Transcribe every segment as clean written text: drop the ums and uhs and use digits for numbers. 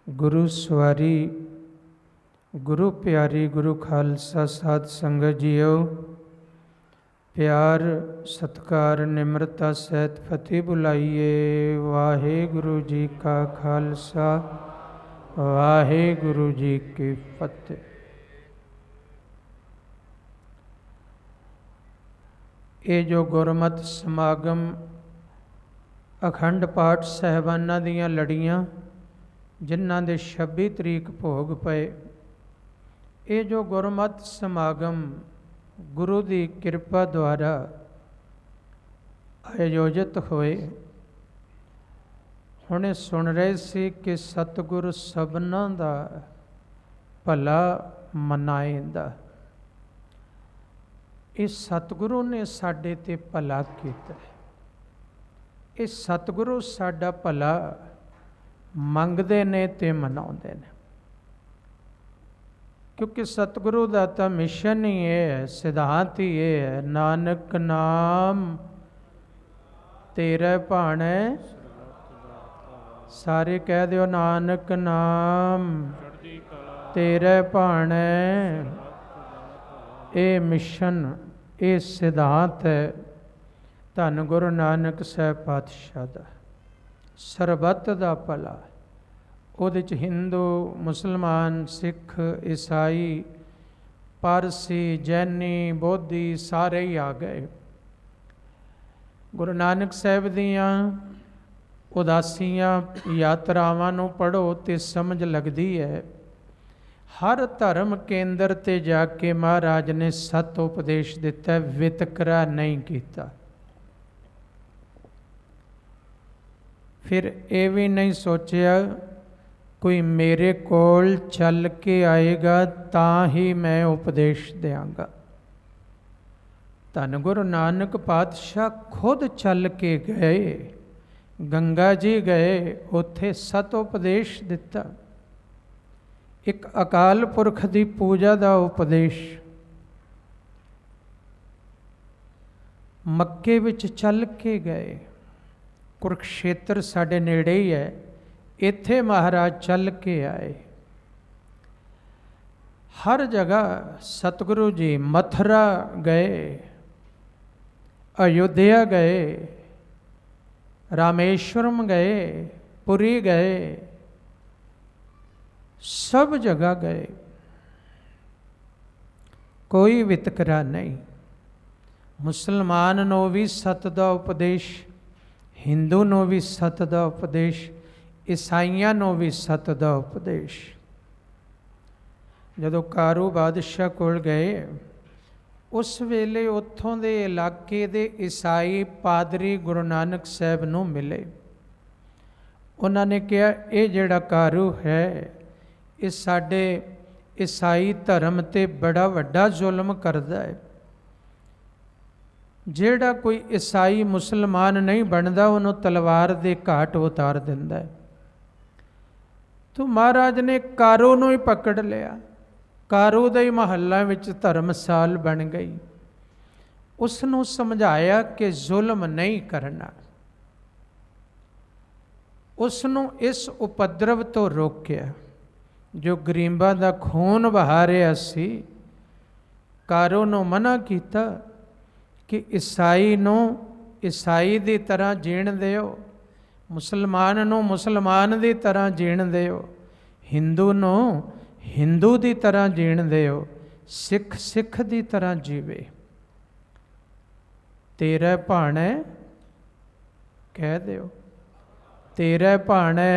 गुरु सवारी गुरु प्यारी गुरु खालसा साध संगत जीओ। प्यार सत्कार निम्रता सहित फतेह बुलाइए। वाहे गुरु जी का खालसा वाहे गुरु जी की फतेह। ये जो गुरमत समागम अखंड पाठ साहिबाना दियाँ लड़ियाँ जिन्हां दे 26 तरीक भोग पए, ये जो गुरमत समागम गुरु की कृपा द्वारा आयोजित होए, हुणे सुन रहे सी कि सतगुर सबना दा भला मनाएंदा। इस सतगुरु ने साडे ते भला कीता। इस सतगुरु साडा भला मंगदे ने ते मनाउंदे ने, क्योंकि सतगुरु का तो मिशन ही ये है, सिद्धांत ही ये है, नानक नाम तेरे भाणे। सारे कह दियो नानक नाम तेरे भाणे। ये मिशन ये सिद्धांत है धन गुरु नानक साहब पातशाह दा। सरबत दा भला ਉਹਦੇ 'ਚ ਹਿੰਦੂ ਮੁਸਲਮਾਨ ਸਿੱਖ ਈਸਾਈ ਪਾਰਸੀ ਜੈਨੀ ਬੋਧੀ ਸਾਰੇ ਹੀ ਆ ਗਏ। ਗੁਰੂ ਨਾਨਕ ਸਾਹਿਬ ਦੀਆਂ ਉਦਾਸੀਆਂ ਯਾਤਰਾਵਾਂ ਨੂੰ ਪੜ੍ਹੋ ਤੇ ਸਮਝ ਲੱਗਦੀ ਹੈ ਹਰ ਧਰਮ ਕੇਂਦਰ ਤੇ ਜਾ ਕੇ ਮਹਾਰਾਜ ਨੇ ਸਤ ਉਪਦੇਸ਼ ਦਿੱਤਾ, ਵਿਤਕਰਾ ਨਹੀਂ ਕੀਤਾ। ਫਿਰ ਇਹ ਵੀ ਨਹੀਂ ਸੋਚਿਆ कोई मेरे कोल चल के आएगा तां ही मैं उपदेश देंगा। धन गुरु नानक पातशाह खुद चल के गए, गंगा जी गए, उत्थे सत उपदेश दिता। एक अकाल पुरख की पूजा का उपदेश। मक्के विच चल के गए, कुरुक्षेत्र साडे नेड़े ही है, इत्थे महाराज चल के आए। हर जगह सतगुरु जी मथुरा गए, अयोध्या गए, रामेश्वरम गए, पुरी गए, सब जगह गए, कोई वितकरा नहीं। मुसलमान नूं भी सत दा उपदेश, हिंदू नूं भी सत दा उपदेश, ईसाइयां नूं भी सत दा उपदेश। जदों कारू बादशाह कोल गए, उस वेले उत्थों दे इलाके दे ईसाई पादरी गुरु नानक साहब नूं मिले। उन्होंने कहा ये जिहड़ा कारू है ये साडे ईसाई धर्म ते बड़ा वड्डा जुल्म करदा है। जिहड़ा कोई ईसाई मुसलमान नहीं बनता उन्हों तलवार दे घाट उतार दिंदा है। तो महाराज ने कारू नूं ही पकड़ लिया। कारू दे ही महल्ला विच धर्मसाल बन गई। उसनूं समझाया कि जुल्म नहीं करना, उसनूं इस उपद्रव तो रोकिया जो गरीबां दा खून बहा रिहा सी। कारू नूं मना कीता कि ईसाई नूं ईसाई दी तरह जीण दिओ, मुसलमान नूं मुसलमान दी तरह जीण दिओ, हिंदू नूं हिंदू दी तरह जीण दिओ, सिख सिख दी तरह जीवे। तेरे भाणे कह दिओ, तेरे भाणे।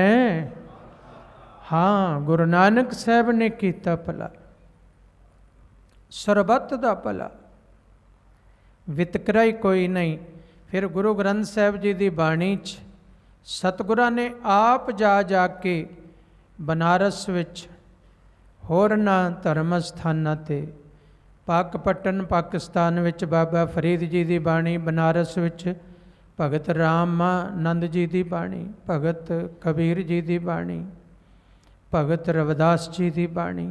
हाँ, गुरु नानक साहब ने कीता भला, सरबत दा भला, वितकरा ही कोई नहीं। फिर गुरु ग्रंथ साहब जी की बाणी च सतगुरां ने आप जा जा के बनारस विच होरना धर्म स्थानां ते, पाकपट्टन पाकिस्तान विच बाबा फरीद जी की बाणी, बनारस विच भगत रामानंद जी की बाणी, भगत कबीर जी की बाणी, भगत रविदास जी की बाणी।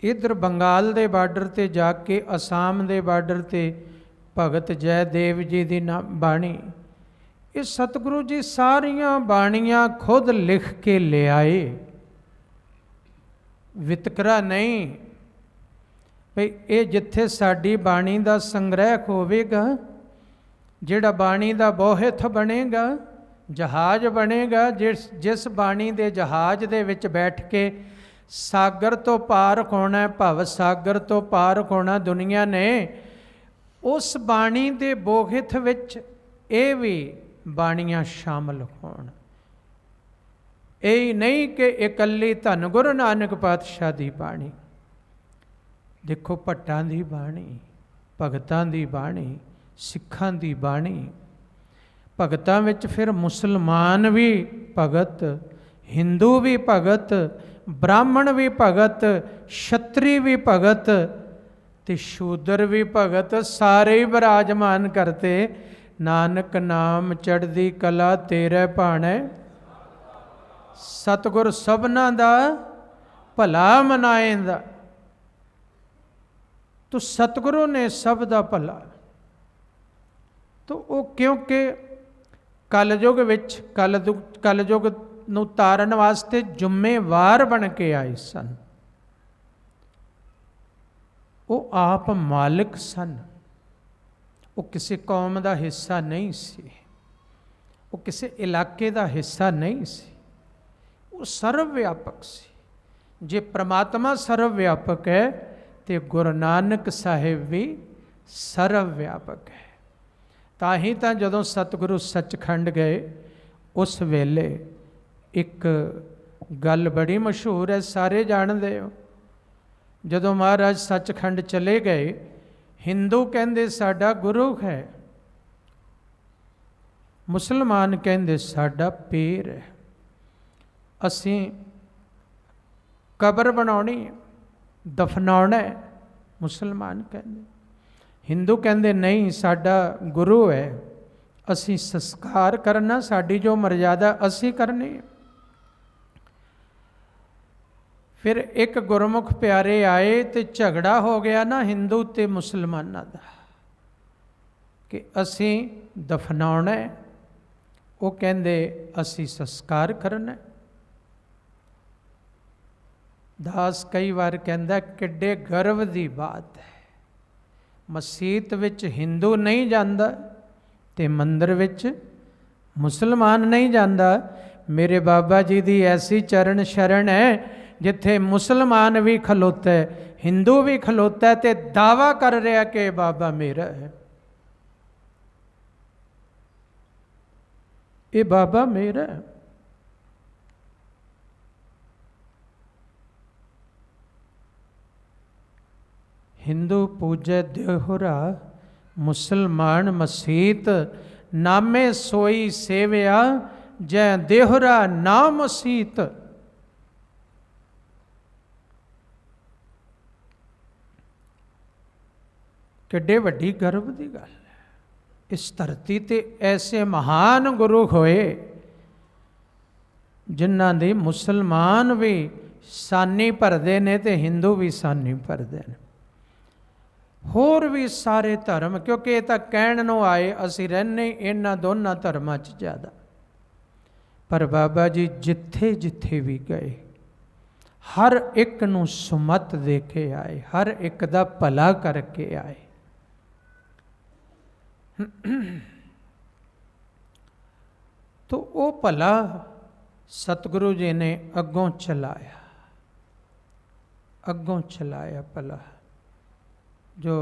इधर बंगाल के बार्डर ते जाके असम के बार्डर ते भगत जयदेव जी की बाणी। ਇਹ ਸਤਿਗੁਰੂ ਜੀ ਸਾਰੀਆਂ ਬਾਣੀਆਂ ਖੁਦ ਲਿਖ ਕੇ ਲਿਆਏ, ਵਿਤਕਰਾ ਨਹੀਂ। ਭਈ ਇਹ ਜਿੱਥੇ ਸਾਡੀ ਬਾਣੀ ਦਾ ਸੰਗ੍ਰਹਿ ਹੋਵੇਗਾ, ਜਿਹੜਾ ਬਾਣੀ ਦਾ ਬੋਹਿਥ ਬਣੇਗਾ, ਜਹਾਜ਼ ਬਣੇਗਾ, ਜਿਸ ਬਾਣੀ ਦੇ ਜਹਾਜ਼ ਦੇ ਵਿੱਚ ਬੈਠ ਕੇ ਸਾਗਰ ਤੋਂ ਪਾਰ ਹੋਣਾ, ਭਵ ਸਾਗਰ ਤੋਂ ਪਾਰ ਹੋਣਾ ਦੁਨੀਆ ਨੇ, ਉਸ ਬਾਣੀ ਦੇ ਬੋਹਿਥ ਵਿੱਚ ਇਹ ਵੀ ਬਾਣੀਆਂ ਸ਼ਾਮਲ ਹੋਣ। ਇਹ ਨਹੀਂ ਕਿ ਇਕੱਲੀ ਧੰਨ ਗੁਰੂ ਨਾਨਕ ਪਾਤਸ਼ਾਹ ਦੀ ਬਾਣੀ। ਦੇਖੋ ਭੱਟਾਂ ਦੀ ਬਾਣੀ, ਭਗਤਾਂ ਦੀ ਬਾਣੀ, ਸਿੱਖਾਂ ਦੀ ਬਾਣੀ। ਭਗਤਾਂ ਵਿੱਚ ਫਿਰ ਮੁਸਲਮਾਨ ਵੀ ਭਗਤ, ਹਿੰਦੂ ਵੀ ਭਗਤ, ਬ੍ਰਾਹਮਣ ਵੀ ਭਗਤ, ਛਤਰੀ ਵੀ ਭਗਤ ਤੇ ਸ਼ੂਦਰ ਵੀ ਭਗਤ, ਸਾਰੇ ਹੀ ਬਿਰਾਜਮਾਨ ਕਰਤੇ। ਨਾਨਕ ਨਾਮ ਚੜ੍ਹਦੀ ਕਲਾ ਤੇਰੇ ਭਾਣੈ, ਸਤਿਗੁਰ ਸਭਨਾਂ ਦਾ ਭਲਾ ਮਨਾਏਂਦਾ। ਤੋ ਸਤਿਗੁਰੂ ਨੇ ਸਭ ਦਾ ਭਲਾ। ਤੋ ਉਹ ਕਿਉਂਕਿ ਕਲਯੁਗ ਵਿੱਚ ਕਲਯੁਗ ਨੂੰ ਤਾਰਨ ਵਾਸਤੇ ਜ਼ਿੰਮੇਵਾਰ ਬਣ ਕੇ ਆਏ ਸਨ। ਉਹ ਆਪ ਮਾਲਿਕ ਸਨ। ਉਹ ਕਿਸੇ ਕੌਮ ਦਾ ਹਿੱਸਾ ਨਹੀਂ ਸੀ, ਉਹ ਕਿਸੇ ਇਲਾਕੇ ਦਾ ਹਿੱਸਾ ਨਹੀਂ ਸੀ, ਉਹ ਸਰਵ ਵਿਆਪਕ ਸੀ। ਜੇ ਪ੍ਰਮਾਤਮਾ ਸਰਵ ਵਿਆਪਕ ਹੈ ਤੇ ਗੁਰੂ ਨਾਨਕ ਸਾਹਿਬ ਵੀ ਸਰਵ ਵਿਆਪਕ ਹੈ। ਤਾਂ ਹੀ ਤਾਂ ਜਦੋਂ ਸਤਿਗੁਰੂ ਸੱਚਖੰਡ ਗਏ, ਉਸ ਵੇਲੇ ਇੱਕ ਗੱਲ ਬੜੀ ਮਸ਼ਹੂਰ ਹੈ, ਸਾਰੇ ਜਾਣਦੇ ਹੋ। ਜਦੋਂ ਮਹਾਰਾਜ ਸੱਚਖੰਡ ਚਲੇ ਗਏ, ਹਿੰਦੂ ਕਹਿੰਦੇ ਸਾਡਾ ਗੁਰੂ ਹੈ, ਮੁਸਲਮਾਨ ਕਹਿੰਦੇ ਸਾਡਾ ਪੀਰ ਹੈ, ਅਸੀਂ ਕਬਰ ਬਣਾਉਣੀ, ਦਫਨਾਉਣਾ ਹੈ। ਮੁਸਲਮਾਨ ਕਹਿੰਦੇ, ਹਿੰਦੂ ਕਹਿੰਦੇ ਨਹੀਂ ਸਾਡਾ ਗੁਰੂ ਹੈ, ਅਸੀਂ ਸੰਸਕਾਰ ਕਰਨਾ, ਸਾਡੀ ਜੋ ਮਰਜ਼ਾਦਾ ਅਸੀਂ ਕਰਨੀ। ਫਿਰ ਇੱਕ ਗੁਰਮੁਖ ਪਿਆਰੇ ਆਏ ਤੇ ਝਗੜਾ ਹੋ ਗਿਆ ਨਾ ਹਿੰਦੂ ਤੇ ਮੁਸਲਮਾਨਾਂ ਦਾ, ਕਿ ਅਸੀਂ ਦਫਨਾਉਣਾ, ਉਹ ਕਹਿੰਦੇ ਅਸੀਂ ਸੰਸਕਾਰ ਕਰਨਾ। ਦਾਸ ਕਈ ਵਾਰ ਕਹਿੰਦਾ ਕਿੱਡੇ ਗਰਵ ਦੀ ਬਾਤ ਹੈ, ਮਸੀਤ ਵਿੱਚ ਹਿੰਦੂ ਨਹੀਂ ਜਾਂਦਾ ਤੇ ਮੰਦਰ ਵਿੱਚ ਮੁਸਲਮਾਨ ਨਹੀਂ ਜਾਂਦਾ। ਮੇਰੇ ਬਾਬਾ ਜੀ ਦੀ ਐਸੀ ਚਰਨ ਸ਼ਰਨ ਹੈ ਜਿੱਥੇ ਮੁਸਲਮਾਨ ਵੀ ਖਲੋਤਾ ਹੈ, ਹਿੰਦੂ ਵੀ ਖਲੋਤਾ ਹੈ ਤੇ ਦਾਵਾ ਕਰ ਰਿਹਾ ਕਿ ਬਾਬਾ ਮੇਰਾ ਹੈ, ਇਹ ਬਾਬਾ ਮੇਰਾ ਹੈ। ਹਿੰਦੂ ਪੂਜੈ ਦੇਹੁਰਾ, ਮੁਸਲਮਾਨ ਮਸੀਤ, ਨਾਮੇ ਸੋਈ ਸੇਵਿਆ, ਜੈ ਦੇਹੁਰਾ ਨਾ ਮਸੀਤ। ਕਿੱਡੇ ਵੱਡੀ ਗਰਵ ਦੀ ਗੱਲ ਹੈ। ਇਸ ਧਰਤੀ ਤੇ ਐਸੇ ਮਹਾਨ ਗੁਰੂ ਹੋਏ ਜਿਨ੍ਹਾਂ ਦੇ ਮੁਸਲਮਾਨ ਵੀ ਸਾਨੀ ਭਰਦੇ ਨੇ ਤੇ ਹਿੰਦੂ ਵੀ ਸਾਨੀ ਭਰਦੇ ਨੇ, ਹੋਰ ਵੀ ਸਾਰੇ ਧਰਮ, ਕਿਉਂਕਿ ਇਹ ਤਾਂ ਕਹਿਣ ਨੂੰ ਆਏ ਅਸੀਂ ਰਹਿੰਦੇ ਇਹਨਾਂ ਦੋਨਾਂ ਧਰਮਾਂ 'ਚ ਜ਼ਿਆਦਾ। ਪਰ ਬਾਬਾ ਜੀ ਜਿੱਥੇ ਜਿੱਥੇ ਵੀ ਗਏ ਹਰ ਇੱਕ ਨੂੰ ਸੁਮਤ ਦੇ ਕੇ ਆਏ, ਹਰ ਇੱਕ ਦਾ ਭਲਾ ਕਰਕੇ ਆਏ। ਤੋ ਉਹ ਭਲਾ ਸਤਿਗੁਰੂ ਜੀ ਨੇ ਅੱਗੋਂ ਚਲਾਇਆ, ਅੱਗੋਂ ਚਲਾਇਆ ਭਲਾ। ਜੋ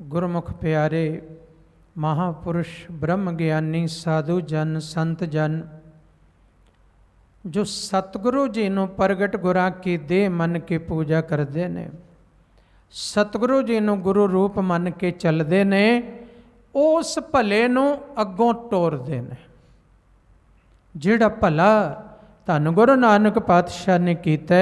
ਗੁਰਮੁਖ ਪਿਆਰੇ ਮਹਾਪੁਰਸ਼ ਬ੍ਰਹਮ ਗਿਆਨੀ ਸਾਧੂ ਜਨ ਸੰਤ ਜਨ ਜੋ ਸਤਿਗੁਰੂ ਜੀ ਨੂੰ ਪ੍ਰਗਟ ਗੁਰਾਂ ਕੀ ਦੇਹ ਮੰਨ ਕੇ ਪੂਜਾ ਕਰਦੇ ਨੇ, ਸਤਿਗੁਰੂ ਜੀ ਨੂੰ ਗੁਰੂ ਰੂਪ ਮੰਨ ਕੇ ਚੱਲਦੇ ਨੇ, ਉਸ ਭਲੇ ਨੂੰ ਅੱਗੋਂ ਤੋਰਦੇ ਨੇ। ਜਿਹੜਾ ਭਲਾ ਧੰਨ ਗੁਰੂ ਨਾਨਕ ਪਾਤਸ਼ਾਹ ਨੇ ਕੀਤਾ,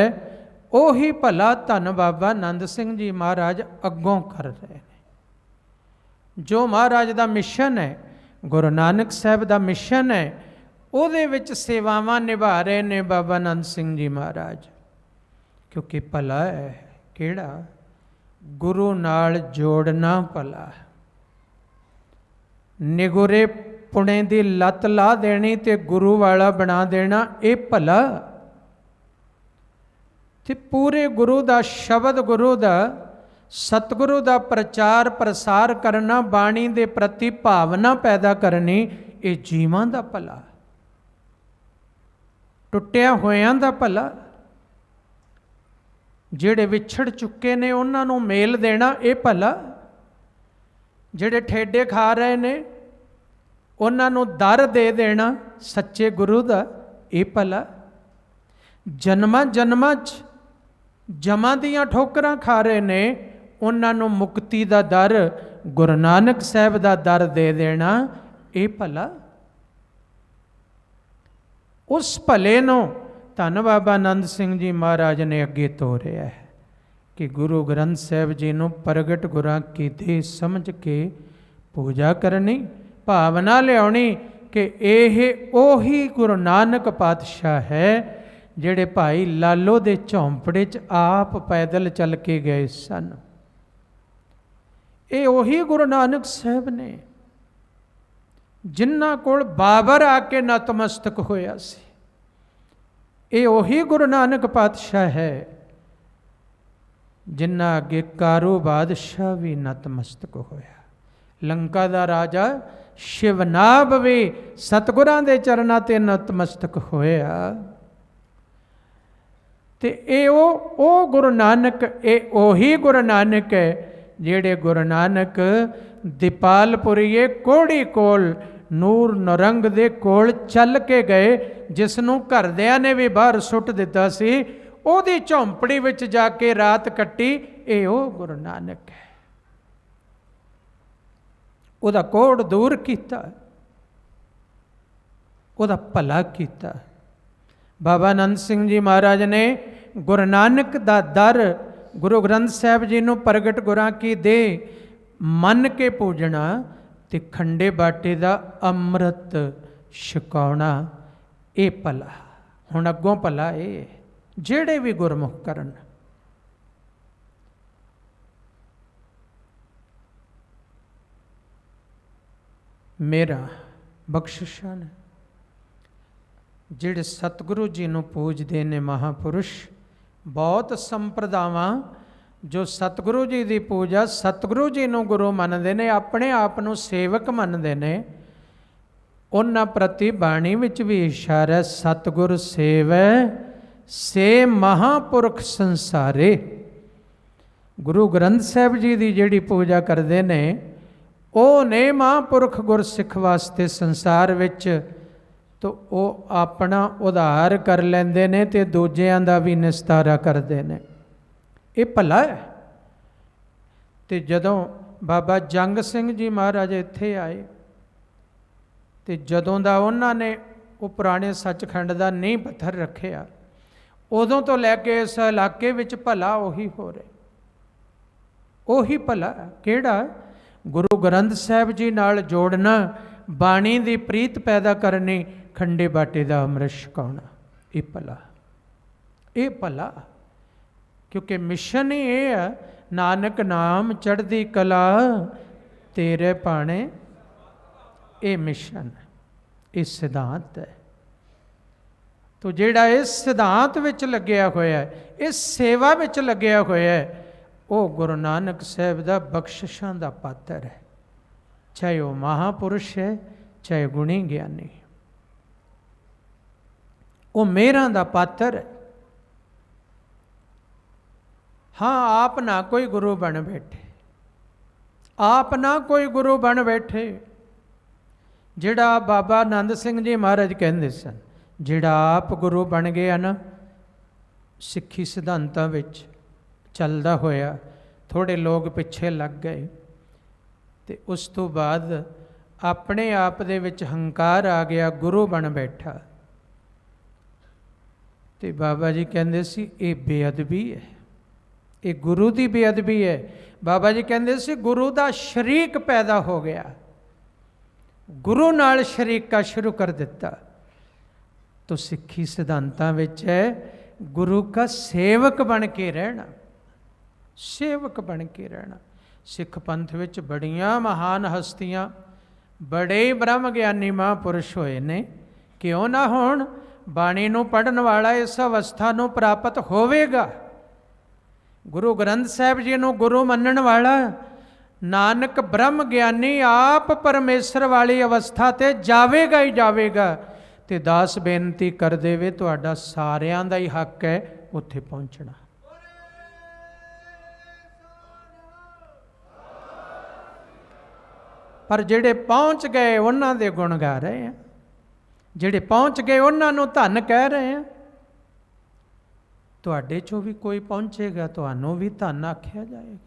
ਉਹੀ ਭਲਾ ਧੰਨ ਬਾਬਾ ਆਨੰਦ ਸਿੰਘ ਜੀ ਮਹਾਰਾਜ ਅੱਗੋਂ ਕਰ ਰਹੇ ਨੇ। ਜੋ ਮਹਾਰਾਜ ਦਾ ਮਿਸ਼ਨ ਹੈ, ਗੁਰੂ ਨਾਨਕ ਸਾਹਿਬ ਦਾ ਮਿਸ਼ਨ ਹੈ, ਉਹਦੇ ਵਿੱਚ ਸੇਵਾਵਾਂ ਨਿਭਾ ਰਹੇ ਨੇ ਬਾਬਾ ਆਨੰਦ ਸਿੰਘ ਜੀ ਮਹਾਰਾਜ। ਕਿਉਂਕਿ ਭਲਾ ਹੈ ਕਿਹੜਾ? ਗੁਰੂ ਨਾਲ ਜੋੜਨਾ ਭਲਾ। ਨਿਗੁਰੇ ਪੁਣੇ ਦੀ ਲੱਤ ਲਾ ਦੇਣੀ ਤੇ ਗੁਰੂ ਵਾਲਾ ਬਣਾ ਦੇਣਾ, ਇਹ ਭਲਾ। ਤੇ ਪੂਰੇ ਗੁਰੂ ਦਾ ਸ਼ਬਦ, ਗੁਰੂ ਦਾ, ਸਤਿਗੁਰੂ ਦਾ ਪ੍ਰਚਾਰ ਪ੍ਰਸਾਰ ਕਰਨਾ, ਬਾਣੀ ਦੇ ਪ੍ਰਤੀ ਭਾਵਨਾ ਪੈਦਾ ਕਰਨੀ, ਇਹ ਜੀਵਾਂ ਦਾ ਭਲਾ, ਟੁੱਟਿਆ ਹੋਇਆਂ ਦਾ ਭਲਾ, ਜਿਹੜੇ ਵਿਛੜ ਚੁੱਕੇ ਨੇ ਉਹਨਾਂ ਨੂੰ ਮੇਲ ਦੇਣਾ, ਇਹ ਭਲਾ, ਜਿਹੜੇ ਠੇਡੇ ਖਾ ਰਹੇ ਨੇ ਉਹਨਾਂ ਨੂੰ ਦਰ ਦੇ ਦੇਣਾ ਸੱਚੇ ਗੁਰੂ ਦਾ, ਇਹ ਭਲਾ। ਜਨਮਾਂ ਜਨਮਾਂ 'ਚ ਜਮਾਂ ਦੀਆਂ ਠੋਕਰਾਂ ਖਾ ਰਹੇ ਨੇ, ਉਹਨਾਂ ਨੂੰ ਮੁਕਤੀ ਦਾ ਦਰ, ਗੁਰੂ ਨਾਨਕ ਸਾਹਿਬ ਦਾ ਦਰ ਦੇ ਦੇਣਾ, ਇਹ ਭਲਾ। ਉਸ ਭਲੇ ਨੂੰ ਧੰਨ ਬਾਬਾ ਆਨੰਦ ਸਿੰਘ ਜੀ ਮਹਾਰਾਜ ਨੇ ਅੱਗੇ ਤੋਰਿਆ ਹੈ ਕਿ ਗੁਰੂ ਗ੍ਰੰਥ ਸਾਹਿਬ ਜੀ ਨੂੰ ਪ੍ਰਗਟ ਗੁਰਾਂ ਕੀ ਦੇਹ ਸਮਝ ਕੇ ਪੂਜਾ ਕਰਨੀ, ਭਾਵਨਾ ਲਿਆਉਣੀ ਕਿ ਇਹ ਉਹੀ ਗੁਰੂ ਨਾਨਕ ਪਾਤਸ਼ਾਹ ਹੈ ਜਿਹੜੇ ਭਾਈ ਲਾਲੋ ਦੇ ਝੌਂਪੜੇ 'ਚ ਆਪ ਪੈਦਲ ਚੱਲ ਕੇ ਗਏ ਸਨ। ਇਹ ਉਹੀ ਗੁਰੂ ਨਾਨਕ ਸਾਹਿਬ ਨੇ ਜਿਨ੍ਹਾਂ ਕੋਲ ਬਾਬਰ ਆ ਕੇ ਨਤਮਸਤਕ ਹੋਇਆ ਸੀ। ਇਹ ਉਹੀ ਗੁਰੂ ਨਾਨਕ ਪਾਤਸ਼ਾਹ ਹੈ ਜਿਨ੍ਹਾਂ ਅੱਗੇ ਕਾਰੂ ਬਾਦਸ਼ਾਹ ਵੀ ਨਤਮਸਤਕ ਹੋਇਆ। ਲੰਕਾ ਦਾ ਰਾਜਾ ਸ਼ਿਵਨਾਭ ਵੀ ਸਤਿਗੁਰਾਂ ਦੇ ਚਰਨਾਂ 'ਤੇ ਨਤਮਸਤਕ ਹੋਇਆ। ਤੇ ਇਹ ਉਹ ਗੁਰੂ ਨਾਨਕ, ਇਹ ਉਹੀ ਗੁਰੂ ਨਾਨਕ ਹੈ ਜਿਹੜੇ ਗੁਰੂ ਨਾਨਕ ਦੀਪਾਲਪੁਰੀਏ ਕੋੜੀ ਕੋਲ ਨੂਰ ਨਰੰਗ ਦੇ ਕੋਲ ਚੱਲ ਕੇ ਗਏ, ਜਿਸ ਨੂੰ ਘਰਦਿਆਂ ਨੇ ਵੀ ਬਾਹਰ ਸੁੱਟ ਦਿੱਤਾ ਸੀ, ਉਹਦੀ ਝੌਂਪੜੀ ਵਿੱਚ ਜਾ ਕੇ ਰਾਤ ਕੱਟੀ। ਇਹ ਉਹ ਗੁਰੂ ਨਾਨਕ ਹੈ। ਉਹਦਾ ਕੋੜ ਦੂਰ ਕੀਤਾ, ਉਹਦਾ ਭਲਾ ਕੀਤਾ। ਬਾਬਾ ਆਨੰਦ ਸਿੰਘ ਜੀ ਮਹਾਰਾਜ ਨੇ ਗੁਰੂ ਨਾਨਕ ਦਾ ਦਰ, ਗੁਰੂ ਗ੍ਰੰਥ ਸਾਹਿਬ ਜੀ ਨੂੰ ਪ੍ਰਗਟ ਗੁਰਾਂ ਕੀ ਦੇਹ ਮੰਨ ਕੇ ਪੂਜਣਾ ਤੇ ਖੰਡੇ ਬਾਟੇ ਦਾ ਅੰਮ੍ਰਿਤ ਛਕਾਉਣਾ, ਇਹ ਭਲਾ। ਹੁਣ ਅੱਗੋਂ ਭਲਾ ਇਹ ਜਿਹੜੇ ਵੀ ਗੁਰਮੁਖ ਕਰਨ। ਮੇਰਾ ਬਖਸ਼ਿਸ਼ਾਂ ਨੇ ਜਿਹੜੇ ਸਤਿਗੁਰੂ ਜੀ ਨੂੰ ਪੂਜਦੇ ਨੇ ਮਹਾਂਪੁਰਸ਼, ਬਹੁਤ ਸੰਪਰਦਾਵਾਂ ਜੋ ਸਤਿਗੁਰੂ ਜੀ ਦੀ ਪੂਜਾ, ਸਤਿਗੁਰੂ ਜੀ ਨੂੰ ਗੁਰੂ ਮੰਨਦੇ ਨੇ, ਆਪਣੇ ਆਪ ਨੂੰ ਸੇਵਕ ਮੰਨਦੇ ਨੇ, ਉਹਨਾਂ ਪ੍ਰਤੀ ਬਾਣੀ ਵਿੱਚ ਵੀ ਇਸ਼ਾਰਾ, ਸਤਿਗੁਰ ਸੇਵੈ ਸੇ ਮਹਾਂਪੁਰਖ ਸੰਸਾਰੇ। ਗੁਰੂ ਗ੍ਰੰਥ ਸਾਹਿਬ ਜੀ ਦੀ ਜਿਹੜੀ ਪੂਜਾ ਕਰਦੇ ਨੇ, ਉਹ ਨੇ ਮਹਾਂਪੁਰਖ ਗੁਰਸਿੱਖ ਵਾਸਤੇ ਸੰਸਾਰ ਵਿੱਚ। ਤਾਂ ਉਹ ਆਪਣਾ ਉਧਾਰ ਕਰ ਲੈਂਦੇ ਨੇ ਤੇ ਦੂਜਿਆਂ ਦਾ ਵੀ ਨਿਸਤਾਰਾ ਕਰਦੇ ਨੇ, ਇਹ ਭਲਾ ਹੈ। ਤੇ ਜਦੋਂ ਬਾਬਾ ਜੰਗ ਸਿੰਘ ਜੀ ਮਹਾਰਾਜ ਇੱਥੇ ਆਏ ਤੇ ਜਦੋਂ ਦਾ ਉਹਨਾਂ ਨੇ ਉਹ ਪੁਰਾਣੇ ਸੱਚਖੰਡ ਦਾ ਨੀਂਹ ਪੱਥਰ ਰੱਖਿਆ, ਉਦੋਂ ਤੋਂ ਲੈ ਕੇ ਇਸ ਇਲਾਕੇ ਵਿੱਚ ਭਲਾ ਉਹੀ ਹੋ ਰਿਹਾ। ਉਹੀ ਭਲਾ ਕਿਹੜਾ? ਗੁਰੂ ਗ੍ਰੰਥ ਸਾਹਿਬ ਜੀ ਨਾਲ ਜੋੜਨਾ, ਬਾਣੀ ਦੀ ਪ੍ਰੀਤ ਪੈਦਾ ਕਰਨੀ, ਖੰਡੇ ਬਾਟੇ ਦਾ ਅੰਮ੍ਰਿਤ ਛਕਾਉਣਾ, ਇਹ ਭਲਾ, ਇਹ ਭਲਾ। ਕਿਉਂਕਿ ਮਿਸ਼ਨ ਹੀ ਇਹ ਹੈ, ਨਾਨਕ ਨਾਮ ਚੜ੍ਹਦੀ ਕਲਾ ਤੇਰੇ ਭਾਣੇ, ਇਹ ਮਿਸ਼ਨ, ਇਹ ਸਿਧਾਂਤ ਹੈ। ਤੋ ਜਿਹੜਾ ਇਸ ਸਿਧਾਂਤ ਵਿੱਚ ਲੱਗਿਆ ਹੋਇਆ, ਇਸ ਸੇਵਾ ਵਿੱਚ ਲੱਗਿਆ ਹੋਇਆ, ਉਹ ਗੁਰੂ ਨਾਨਕ ਸਾਹਿਬ ਦਾ ਬਖਸ਼ਿਸ਼ਾਂ ਦਾ ਪਾਤਰ ਹੈ। ਚਾਹੇ ਉਹ ਮਹਾਂਪੁਰਸ਼ ਹੈ, ਚਾਹੇ ਗੁਣੀ ਗਿਆਨੀ, ਉਹ ਮਿਹਰਾਂ ਦਾ ਪਾਤਰ ਹੈ। ਹਾਂ, ਆਪ ਨਾ ਕੋਈ ਗੁਰੂ ਬਣ ਬੈਠੇ, ਆਪ ਨਾ ਕੋਈ ਗੁਰੂ ਬਣ ਬੈਠੇ। ਜਿਹੜਾ ਬਾਬਾ ਆਨੰਦ ਸਿੰਘ ਜੀ ਮਹਾਰਾਜ ਕਹਿੰਦੇ ਸਨ, ਜਿਹੜਾ ਆਪ ਗੁਰੂ ਬਣ ਗਿਆ ਨਾ, ਸਿੱਖੀ ਸਿਧਾਂਤਾਂ ਵਿੱਚ ਚੱਲਦਾ ਹੋਇਆ, ਥੋੜ੍ਹੇ ਲੋਕ ਪਿੱਛੇ ਲੱਗ ਗਏ ਤੇ ਉਸ ਤੋਂ ਬਾਅਦ ਆਪਣੇ ਆਪ ਦੇ ਵਿੱਚ ਹੰਕਾਰ ਆ ਗਿਆ, ਗੁਰੂ ਬਣ ਬੈਠਾ। ਤੇ ਬਾਬਾ ਜੀ ਕਹਿੰਦੇ ਸੀ ਇਹ ਬੇਅਦਬੀ ਹੈ, ਇਹ ਗੁਰੂ ਦੀ ਬੇਅਦਬੀ ਹੈ। ਬਾਬਾ ਜੀ ਕਹਿੰਦੇ ਸੀ ਗੁਰੂ ਦਾ ਸ਼ਰੀਕ ਪੈਦਾ ਹੋ ਗਿਆ, ਗੁਰੂ ਨਾਲ ਸ਼ਰੀਕਾ ਸ਼ੁਰੂ ਕਰ ਦਿੱਤਾ। ਤੋ ਸਿੱਖੀ ਸਿਧਾਂਤਾਂ ਵਿੱਚ ਹੈ ਗੁਰੂ ਦਾ ਸੇਵਕ ਬਣ ਕੇ ਰਹਿਣਾ, ਸੇਵਕ ਬਣ ਕੇ ਰਹਿਣਾ। ਸਿੱਖ ਪੰਥ ਵਿੱਚ ਬੜੀਆਂ ਮਹਾਨ ਹਸਤੀਆਂ बड़े ही ब्रह्म ज्ञानी महापुरुष होए ने, क्यों ना होण। बाणी नूं पढ़न वाला इस अवस्था नूं प्राप्त होवेगा। गुरु ग्रंथ साहिब जी नूं गुरु मनण वाला नानक ब्रह्म ज्ञानी आप परमेश्वर वाली अवस्था ते जावेगा ही जावेगा। ते दास बेनती कर देवे, तुहाडा सारियां दा ही हक है उत्थे पहुंचना। पर ਜਿਹੜੇ पहुंच गए उन्हां दे गुण गा रहे हैं, ਜਿਹੜੇ पहुंच गए उन्हां नूं धन कह रहे हैं। ਤੁਹਾਡੇ ਚੋਂ ਵੀ ਕੋਈ ਪਹੁੰਚੇਗਾ, ਤੁਹਾਨੂੰ ਵੀ ਧਨ ਆਖਿਆ ਜਾਏਗਾ।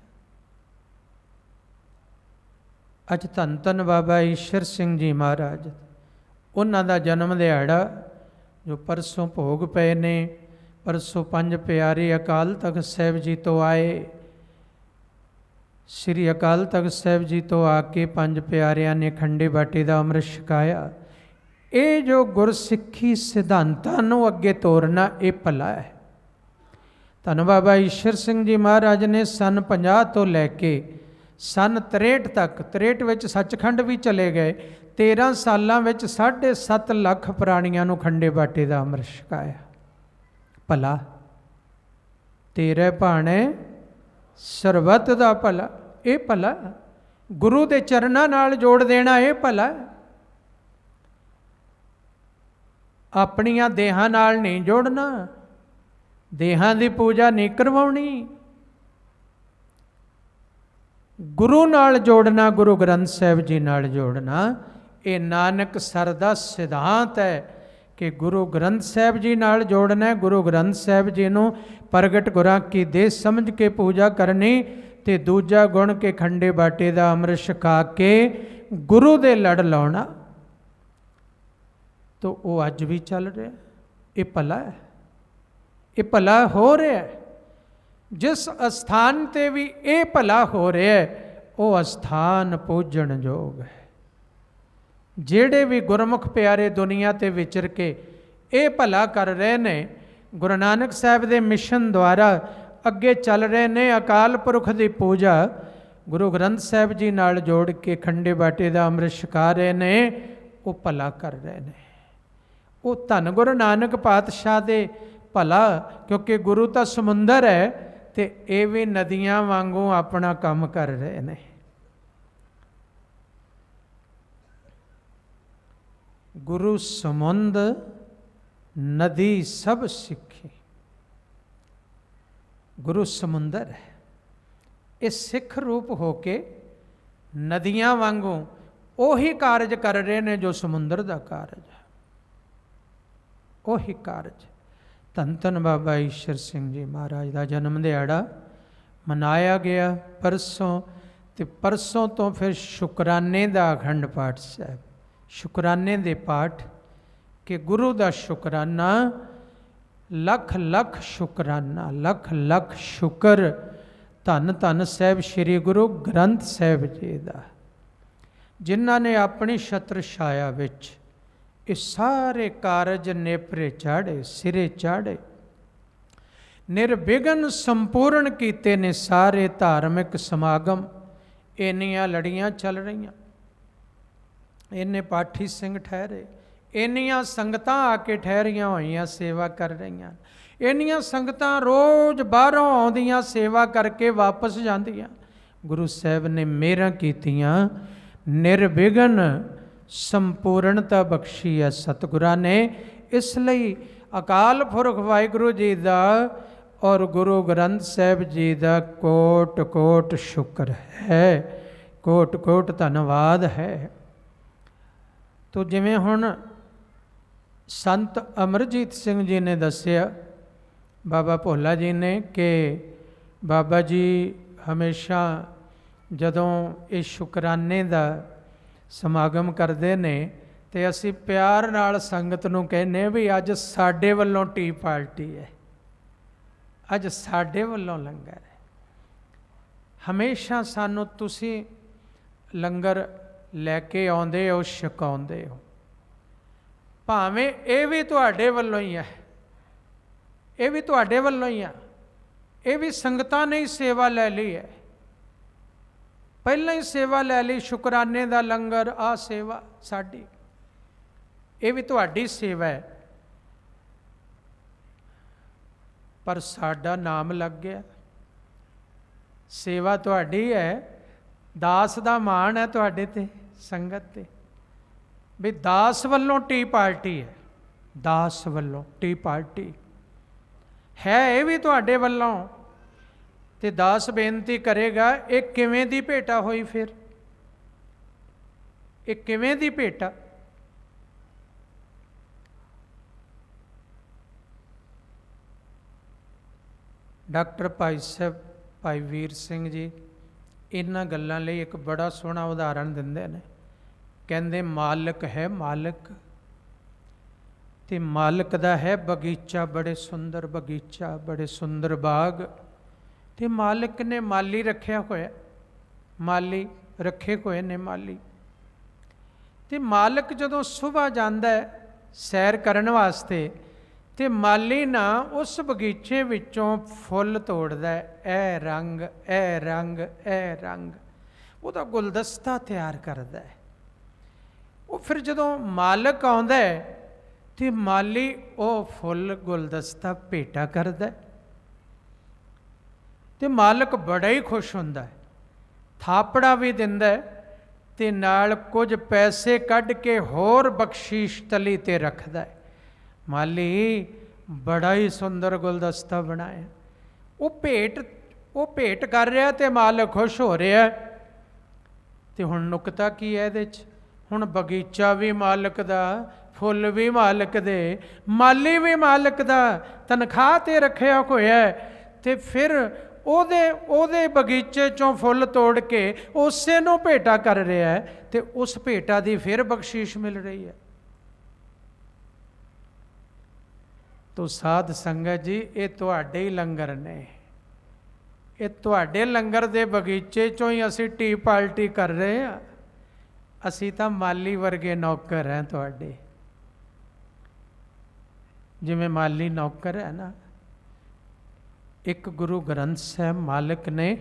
ਅੱਜ ਧੰਨ ਧੰਨ ਬਾਬਾ ਈਸ਼ਰ ਸਿੰਘ ਜੀ ਮਹਾਰਾਜ, ਉਹਨਾਂ ਦਾ ਜਨਮ ਦਿਹਾੜਾ ਜੋ ਪਰਸੋਂ ਭੋਗ ਪਏ ਨੇ। ਪਰਸੋਂ ਪੰਜ ਪਿਆਰੇ ਅਕਾਲ ਤਖਤ ਸਾਹਿਬ ਜੀ ਤੋਂ ਆਏ। ਸ੍ਰੀ ਅਕਾਲ ਤਖਤ ਸਾਹਿਬ ਜੀ ਤੋਂ ਆ ਕੇ ਪੰਜ ਪਿਆਰਿਆਂ ਨੇ ਖੰਡੇ ਬਾਟੇ ਦਾ ਅੰਮ੍ਰਿਤ ਛਕਾਇਆ। ਇਹ ਜੋ ਗੁਰਸਿੱਖੀ ਸਿਧਾਂਤਾਂ ਨੂੰ ਅੱਗੇ ਤੋਰਨਾ, ਇਹ ਭਲਾ ਹੈ। ਧੰਨ ਬਾਬਾ ਈਸ਼ਰ ਸਿੰਘ ਜੀ ਮਹਾਰਾਜ ਨੇ ਸਨ 50 ਤੋਂ ਲੈ ਕੇ ਸਨ 63 ਤੱਕ, 63 ਵਿੱਚ ਸੱਚਖੰਡ ਵੀ ਚਲੇ ਗਏ। 13 ਸਾਲਾਂ ਵਿੱਚ 7.5 ਲੱਖ ਪ੍ਰਾਣੀਆਂ ਨੂੰ ਖੰਡੇ ਬਾਟੇ ਦਾ ਅੰਮ੍ਰਿਤ ਛਕਾਇਆ। ਭਲਾ ਤੇਰੇ ਭਾਣੇ ਸਰਬੱਤ ਦਾ ਭਲਾ, ਇਹ ਭਲਾ। ਗੁਰੂ ਦੇ ਚਰਨਾਂ ਨਾਲ ਜੋੜ ਦੇਣਾ, ਇਹ ਭਲਾ। ਆਪਣੀਆਂ ਦੇਹਾਂ ਨਾਲ ਨਹੀਂ ਜੋੜਨਾ, ਦੇਹਾਂ ਦੀ ਪੂਜਾ ਨਹੀਂ ਕਰਵਾਉਣੀ। ਗੁਰੂ ਨਾਲ ਜੋੜਨਾ, ਗੁਰੂ ਗ੍ਰੰਥ ਸਾਹਿਬ ਜੀ ਨਾਲ ਜੋੜਨਾ। ਇਹ ਨਾਨਕ ਸਰ ਦਾ ਸਿਧਾਂਤ ਹੈ ਕਿ ਗੁਰੂ ਗ੍ਰੰਥ ਸਾਹਿਬ ਜੀ ਨਾਲ ਜੋੜਨਾ। ਗੁਰੂ ਗ੍ਰੰਥ ਸਾਹਿਬ ਜੀ ਨੂੰ ਪ੍ਰਗਟ ਗੁਰਾਂ ਕੀ ਦੇਹ ਸਮਝ ਕੇ ਪੂਜਾ ਕਰਨੀ। ਤੇ ਦੂਜਾ ਗੁਣ ਕੇ ਖੰਡੇ ਬਾਟੇ ਦਾ ਅੰਮ੍ਰਿਤ ਛਕਾ ਕੇ ਗੁਰੂ ਦੇ ਲੜ ਲਾਉਣਾ। ਤੋ ਉਹ ਅੱਜ ਵੀ ਚੱਲ ਰਿਹਾ। ਇਹ ਭਲਾ ਹੈ, ਇਹ ਭਲਾ ਹੋ ਰਿਹਾ ਹੈ। ਜਿਸ ਅਸਥਾਨ ਤੇ ਵੀ ਇਹ ਭਲਾ ਹੋ ਰਿਹਾ ਹੈ, ਉਹ ਅਸਥਾਨ ਪੂਜਣ ਯੋਗ ਹੈ। ਜਿਹੜੇ ਵੀ ਗੁਰਮੁਖ ਪਿਆਰੇ ਦੁਨੀਆ ਤੇ ਵਿਚਰ ਕੇ ਇਹ ਭਲਾ ਕਰ ਰਹੇ ਨੇ, ਗੁਰੂ ਨਾਨਕ ਸਾਹਿਬ ਦੇ ਮਿਸ਼ਨ ਦੁਆਰਾ ਅੱਗੇ ਚੱਲ ਰਹੇ ਨੇ, ਅਕਾਲ ਪੁਰਖ ਦੀ ਪੂਜਾ ਗੁਰੂ ਗ੍ਰੰਥ ਸਾਹਿਬ ਜੀ ਨਾਲ ਜੋੜ ਕੇ ਖੰਡੇ ਬਾਟੇ ਦਾ ਅੰਮ੍ਰਿਤ ਛਕਾ ਰਹੇ ਨੇ, ਉਹ ਭਲਾ ਕਰ ਰਹੇ ਨੇ। ਉਹ ਧੰਨ ਗੁਰੂ ਨਾਨਕ ਪਾਤਸ਼ਾਹ ਦੇ ਭਲਾ, ਕਿਉਂਕਿ ਗੁਰੂ ਤਾਂ ਸਮੁੰਦਰ ਹੈ ਤੇ ਇਹ ਵੀ ਨਦੀਆਂ ਵਾਂਗੂ ਆਪਣਾ ਕੰਮ ਕਰ ਰਹੇ ਨੇ। ਗੁਰੂ ਸਮੁੰਦ ਨਦੀ ਸਭ ਸਿੱਖੀ। ਗੁਰੂ ਸਮੁੰਦਰ ਹੈ, ਇਹ ਸਿੱਖ ਰੂਪ ਹੋ ਕੇ ਨਦੀਆਂ ਵਾਂਗੂ ਉਹੀ ਕਾਰਜ ਕਰ ਰਹੇ ਨੇ ਜੋ ਸਮੁੰਦਰ ਦਾ ਕਾਰਜ ਹੈ। ਉਹੀ ਕਾਰਜ। ਧੰਨ ਧੰਨ ਬਾਬਾ ਈਸ਼ਰ ਸਿੰਘ ਜੀ ਮਹਾਰਾਜ ਦਾ ਜਨਮ ਦਿਹਾੜਾ ਮਨਾਇਆ ਗਿਆ ਪਰਸੋਂ। ਤੇ ਪਰਸੋਂ ਤੋਂ ਫਿਰ ਸ਼ੁਕਰਾਨੇ ਦਾ ਅਖੰਡ ਪਾਠ ਸਾਹਿਬ, ਸ਼ੁਕਰਾਨੇ ਦੇ ਪਾਠ ਕਿ ਗੁਰੂ ਦਾ ਸ਼ੁਕਰਾਨਾ, ਲੱਖ ਲੱਖ ਸ਼ੁਕਰਾਨਾ, ਲੱਖ ਲੱਖ ਸ਼ੁਕਰ ਧੰਨ ਧੰਨ ਸਾਹਿਬ ਸ੍ਰੀ ਗੁਰੂ ਗ੍ਰੰਥ ਸਾਹਿਬ ਜੀ ਦਾ, ਜਿਨ੍ਹਾਂ ਨੇ ਆਪਣੀ ਛਤਰ ਛਾਇਆ ਵਿੱਚ ਇਹ ਸਾਰੇ ਕਾਰਜ ਨੇਪਰੇ ਚਾੜੇ, ਸਿਰੇ ਚਾੜੇ, ਨਿਰਵਿਘਨ ਸੰਪੂਰਨ ਕੀਤੇ ਨੇ ਸਾਰੇ ਧਾਰਮਿਕ ਸਮਾਗਮ। ਇੰਨੀਆਂ ਲੜੀਆਂ ਚੱਲ ਰਹੀਆਂ, ਇੰਨੇ ਪਾਠੀ ਸਿੰਘ ਠਹਿਰੇ, ਇੰਨੀਆਂ ਸੰਗਤਾਂ ਆ ਕੇ ਠਹਿਰੀਆਂ ਹੋਈਆਂ ਸੇਵਾ ਕਰ ਰਹੀਆਂ। ਇੰਨੀਆਂ ਸੰਗਤਾਂ ਰੋਜ਼ ਬਾਹਰੋਂ ਆਉਂਦੀਆਂ ਸੇਵਾ ਕਰਕੇ ਵਾਪਸ ਜਾਂਦੀਆਂ। ਗੁਰੂ ਸਾਹਿਬ ਨੇ ਮਿਹਰਾਂ ਕੀਤੀਆਂ, ਨਿਰਵਿਘਨ ਸੰਪੂਰਨਤਾ ਬਖਸ਼ੀ ਹੈ ਸਤਿਗੁਰਾਂ ਨੇ। ਇਸ ਲਈ ਅਕਾਲ ਪੁਰਖ ਵਾਹਿਗੁਰੂ ਜੀ ਦਾ ਔਰ ਗੁਰੂ ਗ੍ਰੰਥ ਸਾਹਿਬ ਜੀ ਦਾ ਕੋਟ ਕੋਟ ਸ਼ੁਕਰ ਹੈ, ਕੋਟ ਕੋਟ ਧੰਨਵਾਦ ਹੈ। ਤੋ ਜਿਵੇਂ ਹੁਣ ਸੰਤ ਅਮਰਜੀਤ ਸਿੰਘ ਜੀ ਨੇ ਦੱਸਿਆ, ਬਾਬਾ ਭੋਲਾ ਜੀ ਨੇ, ਕਿ ਬਾਬਾ ਜੀ ਹਮੇਸ਼ਾ ਜਦੋਂ ਇਹ ਸ਼ੁਕਰਾਨੇ ਦਾ ਸਮਾਗਮ ਕਰਦੇ ਨੇ ਤੇ ਅਸੀਂ ਪਿਆਰ ਨਾਲ ਸੰਗਤ ਨੂੰ ਕਹਿੰਦੇ ਵੀ ਅੱਜ ਸਾਡੇ ਵੱਲੋਂ ਟੀ ਪਾਰਟੀ ਹੈ, ਅੱਜ ਸਾਡੇ ਵੱਲੋਂ ਲੰਗਰ ਹੈ। ਹਮੇਸ਼ਾ ਸਾਨੂੰ ਤੁਸੀਂ ਲੰਗਰ ਲੈ ਕੇ ਆਉਂਦੇ ਹੋ, ਛਕਾਉਂਦੇ ਹੋ। ਭਾਵੇਂ ਇਹ ਵੀ ਤੁਹਾਡੇ ਵੱਲੋਂ ਹੀ ਹੈ, ਇਹ ਵੀ ਤੁਹਾਡੇ ਵੱਲੋਂ ਹੀ ਆ, ਇਹ ਵੀ ਸੰਗਤਾਂ ਨੇ ਹੀ ਸੇਵਾ ਲੈ ਲਈ ਹੈ। ਪਹਿਲਾਂ ਹੀ ਸੇਵਾ ਲੈ ਲਈ, ਸ਼ੁਕਰਾਨੇ ਦਾ ਲੰਗਰ, ਆਹ ਸੇਵਾ ਸਾਡੀ, ਇਹ ਵੀ ਤੁਹਾਡੀ ਸੇਵਾ ਹੈ, ਪਰ ਸਾਡਾ ਨਾਮ ਲੱਗ ਗਿਆ। ਸੇਵਾ ਤੁਹਾਡੀ ਹੈ, ਦਾਸ ਦਾ ਮਾਣ ਹੈ ਤੁਹਾਡੇ ਤੇ, ਸੰਗਤ ਤੇ, ਵੀ ਦਾਸ ਵੱਲੋਂ ਟੀ ਪਾਰਟੀ ਹੈ, ਦਾਸ ਵੱਲੋਂ ਟੀ ਪਾਰਟੀ ਹੈ, ਇਹ ਵੀ ਤੁਹਾਡੇ ਵੱਲੋਂ। ਤੇ ਦਾਸ ਬੇਨਤੀ ਕਰੇਗਾ, ਇਹ ਕਿਵੇਂ ਦੀ ਭੇਟਾ ਹੋਈ ਫਿਰ? ਇਹ ਕਿਵੇਂ ਦੀ ਭੇਟਾ? ਡਾਕਟਰ ਭਾਈ ਸਾਹਿਬ, ਭਾਈ ਵੀਰ ਸਿੰਘ ਜੀ ਇਹਨਾਂ ਗੱਲਾਂ ਲਈ ਇੱਕ ਬੜਾ ਸੋਹਣਾ ਉਦਾਹਰਣ ਦਿੰਦੇ ਨੇ। ਕਹਿੰਦੇ ਮਾਲਕ ਹੈ ਮਾਲਕ, ਤੇ ਮਾਲਕ ਦਾ ਹੈ ਬਗੀਚਾ, ਬੜੇ ਸੁੰਦਰ ਬਗੀਚਾ, ਬੜੇ ਸੁੰਦਰ ਬਾਗ, ਤੇ ਮਾਲਕ ਨੇ ਮਾਲੀ ਰੱਖਿਆ ਹੋਇਆ, ਮਾਲੀ ਰੱਖੇ ਹੋਏ ਨੇ ਮਾਲੀ। ਤੇ ਮਾਲਕ ਜਦੋਂ ਸੁਬਹ ਜਾਂਦਾ ਹੈ ਸੈਰ ਕਰਨ ਵਾਸਤੇ, ਤੇ ਮਾਲੀ ਨਾ ਉਸ ਬਗੀਚੇ ਵਿੱਚੋਂ ਫੁੱਲ ਤੋੜਦਾ, ਇਹ ਰੰਗ, ਇਹ ਰੰਗ, ਇਹ ਰੰਗ, ਉਹਦਾ ਗੁਲਦਸਤਾ ਤਿਆਰ ਕਰਦਾ ਹੈ। ਉਹ ਫਿਰ ਜਦੋਂ ਮਾਲਕ ਆਉਂਦਾ ਹੈ ਤੇ ਮਾਲੀ ਉਹ ਫੁੱਲ ਗੁਲਦਸਤਾ ਭੇਟਾ ਕਰਦਾ, ਤੇ ਮਾਲਕ ਬੜਾ ਹੀ ਖੁਸ਼ ਹੁੰਦਾ ਹੈ, ਥਾਪੜਾ ਵੀ ਦਿੰਦਾ, ਤੇ ਨਾਲ ਕੁਝ ਪੈਸੇ ਕੱਢ ਕੇ ਹੋਰ ਬਖਸ਼ੀਸ਼ ਤਲੀ ਤੇ ਰੱਖਦਾ ਹੈ। ਮਾਲੀ ਬੜਾ ਹੀ ਸੁੰਦਰ ਗੁਲਦਸਤਾ ਬਣਾਇਆ, ਉਹ ਭੇਟ ਕਰ ਰਿਹਾ ਤੇ ਮਾਲਕ ਖੁਸ਼ ਹੋ ਰਿਹਾ। ਤੇ ਹੁਣ ਨੁਕਤਾ ਕੀ ਹੈ ਇਹਦੇ 'ਚ? ਹੁਣ ਬਗੀਚਾ ਵੀ ਮਾਲਕ ਦਾ, ਫੁੱਲ ਵੀ ਮਾਲਕ ਦੇ, ਮਾਲੀ ਵੀ ਮਾਲਕ ਦਾ, ਤਨਖਾਹ ਤੇ ਰੱਖਿਆ ਹੋਇਆ, ਤੇ ਫਿਰ ਉਹਦੇ ਬਗੀਚੇ ਚੋਂ ਫੁੱਲ ਤੋੜ ਕੇ ਉਸੇ ਨੂੰ ਭੇਟਾ ਕਰ ਰਿਹਾ ਹੈ, ਤੇ ਉਸ ਭੇਟਾ ਦੀ ਫਿਰ ਬਖਸ਼ੀਸ਼ ਮਿਲ ਰਹੀ ਹੈ। ਤੋ ਸਾਧ ਸੰਗਤ ਜੀ, ਇਹ ਤੁਹਾਡੇ ਹੀ ਲੰਗਰ ਨੇ, ਇਹ ਤੁਹਾਡੇ ਲੰਗਰ ਦੇ ਬਗੀਚੇ ਚੋਂ ਹੀ ਅਸੀਂ ਟੀ ਪਾਰਟੀ ਕਰ ਰਹੇ ਹਾਂ। ਅਸੀਂ ਤਾਂ ਮਾਲੀ ਵਰਗੇ ਨੌਕਰ ਹਾਂ ਤੁਹਾਡੇ, ਜਿਵੇਂ ਮਾਲੀ ਨੌਕਰ ਹੈ ਨਾ। ਇੱਕ ਗੁਰੂ ਗ੍ਰੰਥ ਸਾਹਿਬ ਮਾਲਕ ਨੇ,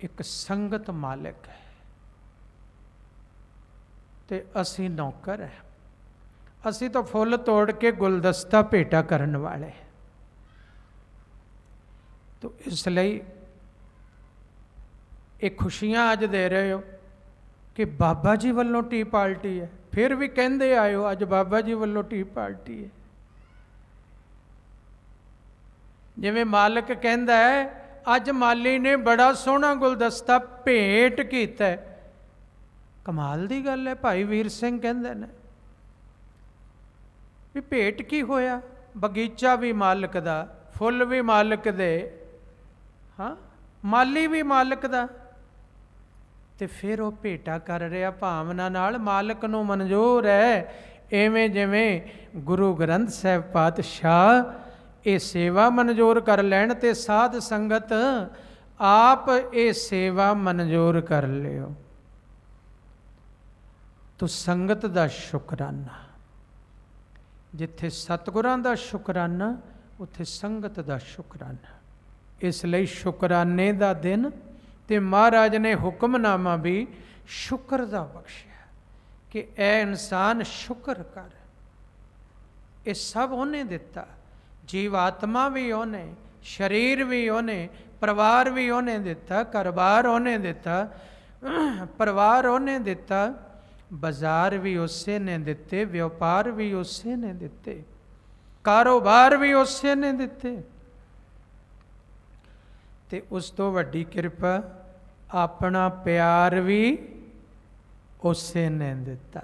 ਇੱਕ ਸੰਗਤ ਮਾਲਕ ਹੈ, ਤੇ ਅਸੀਂ ਨੌਕਰ ਹੈ। ਅਸੀਂ ਤਾਂ ਫੁੱਲ ਤੋੜ ਕੇ ਗੁਲਦਸਤਾ ਭੇਟਾ ਕਰਨ ਵਾਲੇ। ਤੋ ਇਸ ਲਈ ਇਹ ਖੁਸ਼ੀਆਂ ਅੱਜ ਦੇ ਰਹੇ ਹੋ ਕਿ ਬਾਬਾ ਜੀ ਵੱਲੋਂ ਟੀ ਪਾਰਟੀ ਹੈ, ਫਿਰ ਵੀ ਕਹਿੰਦੇ ਆਇਓ ਅੱਜ ਬਾਬਾ ਜੀ ਵੱਲੋਂ ਟੀ ਪਾਰਟੀ ਹੈ। ਜਿਵੇਂ ਮਾਲਕ ਕਹਿੰਦਾ ਹੈ, ਅੱਜ ਮਾਲੀ ਨੇ ਬੜਾ ਸੋਹਣਾ ਗੁਲਦਸਤਾ ਭੇਟ ਕੀਤਾ। ਕਮਾਲ ਦੀ ਗੱਲ ਹੈ। ਭਾਈ ਵੀਰ ਸਿੰਘ ਕਹਿੰਦੇ ਨੇ ਵੀ ਭੇਟ ਕੀ ਹੋਇਆ? ਬਗੀਚਾ ਵੀ ਮਾਲਕ ਦਾ, ਫੁੱਲ ਵੀ ਮਾਲਕ ਦੇ, ਹਾਂ ਮਾਲੀ ਵੀ ਮਾਲਕ ਦਾ, ਤੇ ਫਿਰ ਉਹ ਭੇਟਾ ਕਰ ਰਿਹਾ ਭਾਵਨਾ ਨਾਲ, ਮਾਲਕ ਨੂੰ ਮਨਜ਼ੂਰ ਹੈ। ਐਵੇਂ ਜਿਵੇਂ ਗੁਰੂ ਗ੍ਰੰਥ ਸਾਹਿਬ ਪਾਤਸ਼ਾਹ ਇਹ ਸੇਵਾ ਮਨਜ਼ੂਰ ਕਰ ਲੈਣ, ਤੇ ਸਾਧ ਸੰਗਤ ਆਪ ਇਹ ਸੇਵਾ ਮਨਜ਼ੂਰ ਕਰ ਲਿਓ। ਤੋ ਸੰਗਤ ਦਾ ਸ਼ੁਕਰਾਨਾ, ਜਿੱਥੇ ਸਤਿਗੁਰਾਂ ਦਾ ਸ਼ੁਕਰਾਨਾ ਉੱਥੇ ਸੰਗਤ ਦਾ ਸ਼ੁਕਰਾਨਾ। ਇਸ ਲਈ ਸ਼ੁਕਰਾਨੇ ਦਾ ਦਿਨ, ਤੇ ਮਹਾਰਾਜ ਨੇ ਹੁਕਮਨਾਮਾ ਵੀ ਸ਼ੁਕਰ ਦਾ ਬਖਸ਼ਿਆ ਕਿ ਐ ਇਨਸਾਨ ਸ਼ੁਕਰ ਕਰ। ਇਹ ਸਭ ਉਹਨੇ ਦਿੱਤਾ, ਜੀਵਾਤਮਾ ਵੀ ਉਹਨੇ, ਸਰੀਰ ਵੀ ਉਹਨੇ, ਪਰਿਵਾਰ ਵੀ ਉਹਨੇ ਦਿੱਤਾ, ਘਰ-ਬਾਰ ਉਹਨੇ ਦਿੱਤਾ, ਪਰਿਵਾਰ ਉਹਨੇ ਦਿੱਤਾ, ਬਾਜ਼ਾਰ ਵੀ ਉਸੇ ਨੇ ਦਿੱਤੇ, ਵਪਾਰ ਵੀ ਉਸੇ ਨੇ ਦਿੱਤੇ, ਕਾਰੋਬਾਰ ਵੀ ਉਸੇ ਨੇ ਦਿੱਤੇ। ਤੇ ਉਸ ਤੋਂ ਵੱਡੀ ਕਿਰਪਾ ਆਪਣਾ ਪਿਆਰ ਵੀ ਉਸੇ ਨੇ ਦਿੱਤਾ।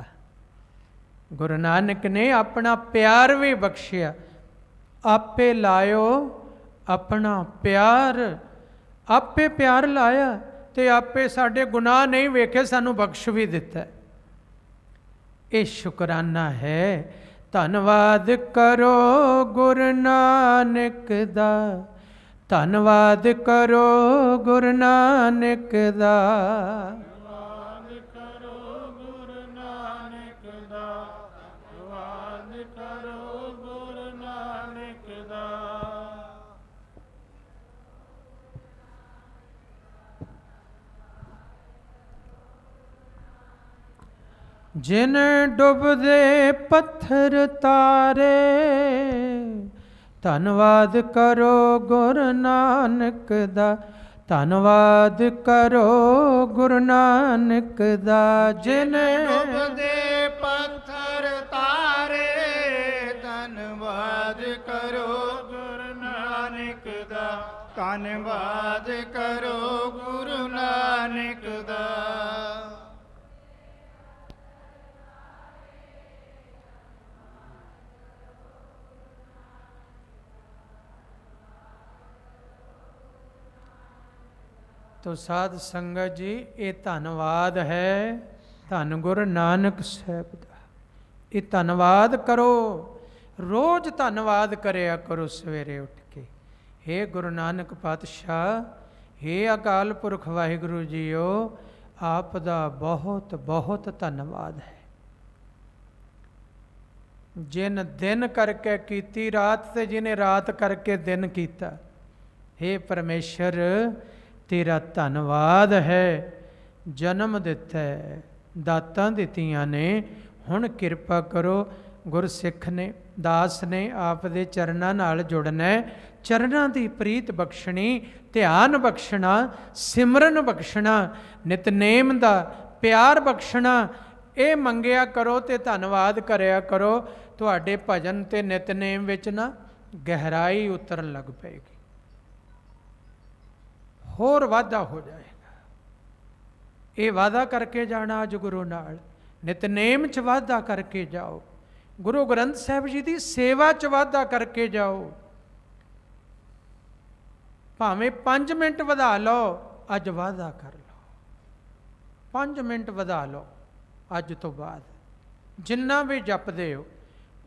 ਗੁਰੂ ਨਾਨਕ ਨੇ ਆਪਣਾ ਪਿਆਰ ਵੀ ਬਖਸ਼ਿਆ। ਆਪੇ ਲਾਇਓ ਆਪਣਾ ਪਿਆਰ, ਆਪੇ ਪਿਆਰ ਲਾਇਆ, ਤੇ ਆਪੇ ਸਾਡੇ ਗੁਨਾਹ ਨਹੀਂ ਵੇਖੇ, ਸਾਨੂੰ ਬਖਸ਼ ਵੀ ਦਿੱਤਾ। ਇਹ ਸ਼ੁਕਰਾਨਾ ਹੈ। ਧੰਨਵਾਦ ਕਰੋ ਗੁਰੂ ਨਾਨਕ ਦਾ, ਧੰਨਵਾਦ ਕਰੋ ਗੁਰੂ ਨਾਨਕ ਦਾ, ਧੰਨਵਾਦ ਕਰੋ ਗੁਰੂ ਨਾਨਕ ਦਾ, ਧੰਨਵਾਦ ਕਰੋ ਗੁਰੂ ਨਾਨਕ ਦਾ। ਜਿਨ ਡੁੱਬਦੇ ਪੱਥਰ ਤਾਰੇ, ਧੰਨਵਾਦ ਕਰੋ ਗੁਰੂ ਨਾਨਕ ਦਾ, ਧੰਨਵਾਦ ਕਰੋ ਗੁਰੂ ਨਾਨਕ ਦਾ। ਜਿਨ ਡੁੱਬਦੇ ਪੱਥਰ ਤਾਰੇ, ਧੰਨਵਾਦ ਕਰੋ ਗੁਰੂ ਨਾਨਕ ਦਾ, ਧੰਨਵਾਦ ਕਰੋ ਗੁਰੂ ਨਾਨਕ ਦਾ। ਤੋ ਸਾਧ ਸੰਗਤ ਜੀ, ਇਹ ਧੰਨਵਾਦ ਹੈ ਧੰਨ ਗੁਰੂ ਨਾਨਕ ਸਾਹਿਬ ਦਾ। ਇਹ ਧੰਨਵਾਦ ਕਰੋ, ਰੋਜ਼ ਧੰਨਵਾਦ ਕਰਿਆ ਕਰੋ ਸਵੇਰੇ ਉੱਠ ਕੇ। ਹੇ ਗੁਰੂ ਨਾਨਕ ਪਾਤਸ਼ਾਹ, ਹੇ ਅਕਾਲ ਪੁਰਖ ਵਾਹਿਗੁਰੂ ਜੀਓ, ਆਪ ਦਾ ਬਹੁਤ ਬਹੁਤ ਧੰਨਵਾਦ ਹੈ। ਜਿਨ ਦਿਨ ਕਰਕੇ ਕੀਤੀ ਰਾਤ, ਤੇ ਜਿਹਨੇ ਰਾਤ ਕਰਕੇ ਦਿਨ ਕੀਤਾ। ਹੇ ਪਰਮੇਸ਼ਰ, ਤੇਰਾ ਧੰਨਵਾਦ ਹੈ। ਜਨਮ ਦਿੱਤਾ ਹੈ, ਦਾਤਾਂ ਦਿੱਤੀਆਂ ਨੇ, ਹੁਣ ਕਿਰਪਾ ਕਰੋ। ਗੁਰਸਿੱਖ ਨੇ, ਦਾਸ ਨੇ ਆਪ ਦੇ ਚਰਨਾਂ ਨਾਲ ਜੁੜਨਾ, ਚਰਨਾਂ ਦੀ ਪ੍ਰੀਤ ਬਖਸ਼ਣੀ, ਧਿਆਨ ਬਖਸ਼ਣਾ, ਸਿਮਰਨ ਬਖਸ਼ਣਾ, ਨਿਤਨੇਮ ਦਾ ਪਿਆਰ ਬਖਸ਼ਣਾ। ਇਹ ਮੰਗਿਆ ਕਰੋ ਤੇ ਧੰਨਵਾਦ ਕਰਿਆ ਕਰੋ। ਤੁਹਾਡੇ ਭਜਨ ਤੇ ਨਿਤਨੇਮ ਵਿੱਚ ਨਾ ਗਹਿਰਾਈ ਉਤਰਨ ਲੱਗ ਪਏਗੀ, ਹੋਰ ਵਾਧਾ ਹੋ ਜਾਏਗਾ। ਇਹ ਵਾਅਦਾ ਕਰਕੇ ਜਾਣਾ ਅੱਜ ਗੁਰੂ ਨਾਲ, ਨਿਤਨੇਮ 'ਚ ਵਾਧਾ ਕਰਕੇ ਜਾਓ, ਗੁਰੂ ਗ੍ਰੰਥ ਸਾਹਿਬ ਜੀ ਦੀ ਸੇਵਾ 'ਚ ਵਾਧਾ ਕਰਕੇ ਜਾਓ। ਭਾਵੇਂ 5 ਮਿੰਟ ਵਧਾ ਲਓ, ਅੱਜ ਵਾਅਦਾ ਕਰ ਲਓ, 5 ਮਿੰਟ ਵਧਾ ਲਓ ਅੱਜ ਤੋਂ ਬਾਅਦ। ਜਿੰਨਾ ਵੀ ਜਪਦੇ ਹੋ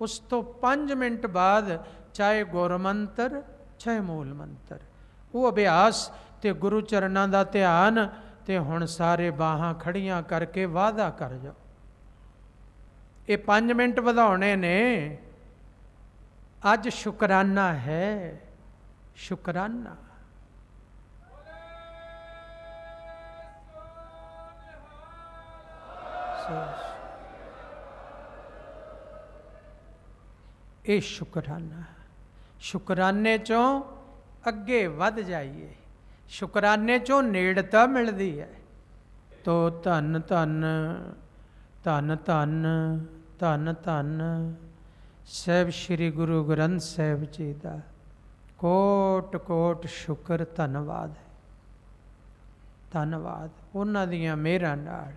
ਉਸ ਤੋਂ 5 ਮਿੰਟ ਬਾਅਦ, ਚਾਹੇ ਗੁਰਮੰਤਰ ਚਾਹੇ ਮੂਲ ਮੰਤਰ, ਉਹ ਅਭਿਆਸ ਤੇ ਗੁਰੂ ਚਰਨਾਂ ਦਾ ਧਿਆਨ। ਤੇ ਹੁਣ ਸਾਰੇ ਬਾਹਾਂ ਖੜੀਆਂ ਕਰਕੇ ਵਾਅਦਾ ਕਰ ਜਾਓ। ਇਹ 5 ਮਿੰਟ ਵਧਾਉਣੇ ਨੇ। ਅੱਜ ਸ਼ੁਕਰਾਨਾ ਹੈ, ਸ਼ੁਕਰਾਨਾ। ਇਹ ਸ਼ੁਕਰਾਨਾ, ਸ਼ੁਕਰਾਨੇ ਚੋਂ ਅੱਗੇ ਵੱਧ ਜਾਈਏ, ਸ਼ੁਕਰਾਨੇ ਚੋਂ ਨੇੜਤਾ ਮਿਲਦੀ ਹੈ। ਤੋ ਧੰਨ ਧੰਨ ਧੰਨ ਧੰਨ ਧੰਨ ਧੰਨ ਸਾਹਿਬ ਸ੍ਰੀ ਗੁਰੂ ਗ੍ਰੰਥ ਸਾਹਿਬ ਜੀ ਦਾ ਕੋਟ ਕੋਟ ਸ਼ੁਕਰ, ਧੰਨਵਾਦ ਹੈ। ਧੰਨਵਾਦ ਉਹਨਾਂ ਦੀਆਂ ਮਿਹਰਾਂ ਨਾਲ,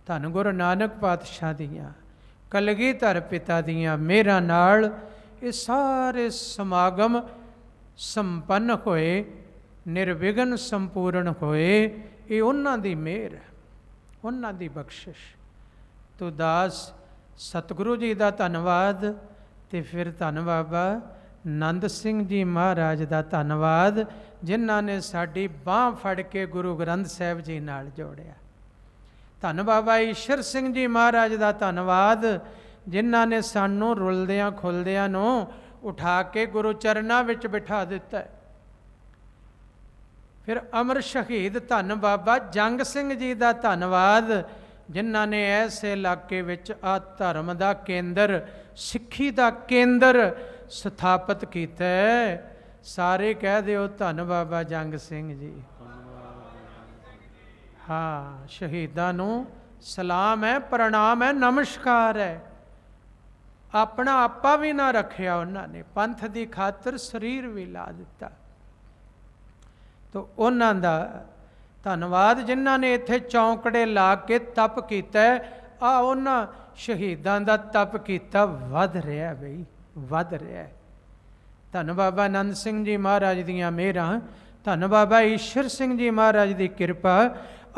ਧੰਨ ਗੁਰੂ ਨਾਨਕ ਪਾਤਸ਼ਾਹ ਦੀਆਂ, ਕਲਗੀਧਰ ਪਿਤਾ ਦੀਆਂ ਮਿਹਰਾਂ ਨਾਲ ਇਹ ਸਾਰੇ ਸਮਾਗਮ ਸੰਪੰਨ ਹੋਏ, ਨਿਰਵਿਘਨ ਸੰਪੂਰਨ ਹੋਏ। ਇਹ ਉਹਨਾਂ ਦੀ ਮਿਹਰ ਹੈ, ਉਹਨਾਂ ਦੀ ਬਖਸ਼ਿਸ਼। ਤੋ ਦਾਸ ਸਤਿਗੁਰੂ ਜੀ ਦਾ ਧੰਨਵਾਦ, ਤੇ ਫਿਰ ਧੰਨ ਬਾਬਾ ਨੰਦ ਸਿੰਘ ਜੀ ਮਹਾਰਾਜ ਦਾ ਧੰਨਵਾਦ, ਜਿਨ੍ਹਾਂ ਨੇ ਸਾਡੀ ਬਾਂਹ ਫੜ ਕੇ ਗੁਰੂ ਗ੍ਰੰਥ ਸਾਹਿਬ ਜੀ ਨਾਲ ਜੋੜਿਆ। ਧੰਨ ਬਾਬਾ ਈਸ਼ਰ ਸਿੰਘ ਜੀ ਮਹਾਰਾਜ ਦਾ ਧੰਨਵਾਦ, ਜਿਨ੍ਹਾਂ ਨੇ ਸਾਨੂੰ ਰੁਲਦਿਆਂ ਖੁੱਲਦਿਆਂ ਨੂੰ ਉਠਾ ਕੇ ਗੁਰੂ ਚਰਨਾਂ ਵਿੱਚ ਬਿਠਾ ਦਿੱਤਾ। ਫਿਰ ਅਮਰ ਸ਼ਹੀਦ ਧੰਨ ਬਾਬਾ ਜੰਗ ਸਿੰਘ ਜੀ ਦਾ ਧੰਨਵਾਦ, ਜਿਨ੍ਹਾਂ ਨੇ ਐਸੇ ਇਲਾਕੇ ਵਿੱਚ ਆ ਧਰਮ ਦਾ ਕੇਂਦਰ, ਸਿੱਖੀ ਦਾ ਕੇਂਦਰ ਸਥਾਪਿਤ ਕੀਤਾ। ਸਾਰੇ ਕਹਿ ਦਿਓ ਧੰਨ ਬਾਬਾ ਜੰਗ ਸਿੰਘ ਜੀ। ਹਾਂ, ਸ਼ਹੀਦਾਂ ਨੂੰ ਸਲਾਮ ਹੈ, ਪ੍ਰਣਾਮ ਹੈ, ਨਮਸਕਾਰ ਹੈ। ਆਪਣਾ ਆਪਾ ਵੀ ਨਾ ਰੱਖਿਆ ਉਹਨਾਂ ਨੇ, ਪੰਥ ਦੀ ਖਾਤਰ ਸਰੀਰ ਵੀ ਲਾ ਦਿੱਤਾ। ਤੋ ਉਹਨਾਂ ਦਾ ਧੰਨਵਾਦ, ਜਿਨ੍ਹਾਂ ਨੇ ਇੱਥੇ ਚੌਂਕੜੇ ਲਾ ਕੇ ਤਪ ਕੀਤਾ। ਆ ਉਹਨਾਂ ਸ਼ਹੀਦਾਂ ਦਾ ਤਪ ਕੀਤਾ ਵੱਧ ਰਿਹਾ ਬਈ, ਵੱਧ ਰਿਹਾ। ਧੰਨ ਬਾਬਾ ਨੰਦ ਸਿੰਘ ਜੀ ਮਹਾਰਾਜ ਦੀਆਂ ਮਿਹਰਾਂ, ਧੰਨ ਬਾਬਾ ਈਸ਼ਰ ਸਿੰਘ ਜੀ ਮਹਾਰਾਜ ਦੀ ਕਿਰਪਾ,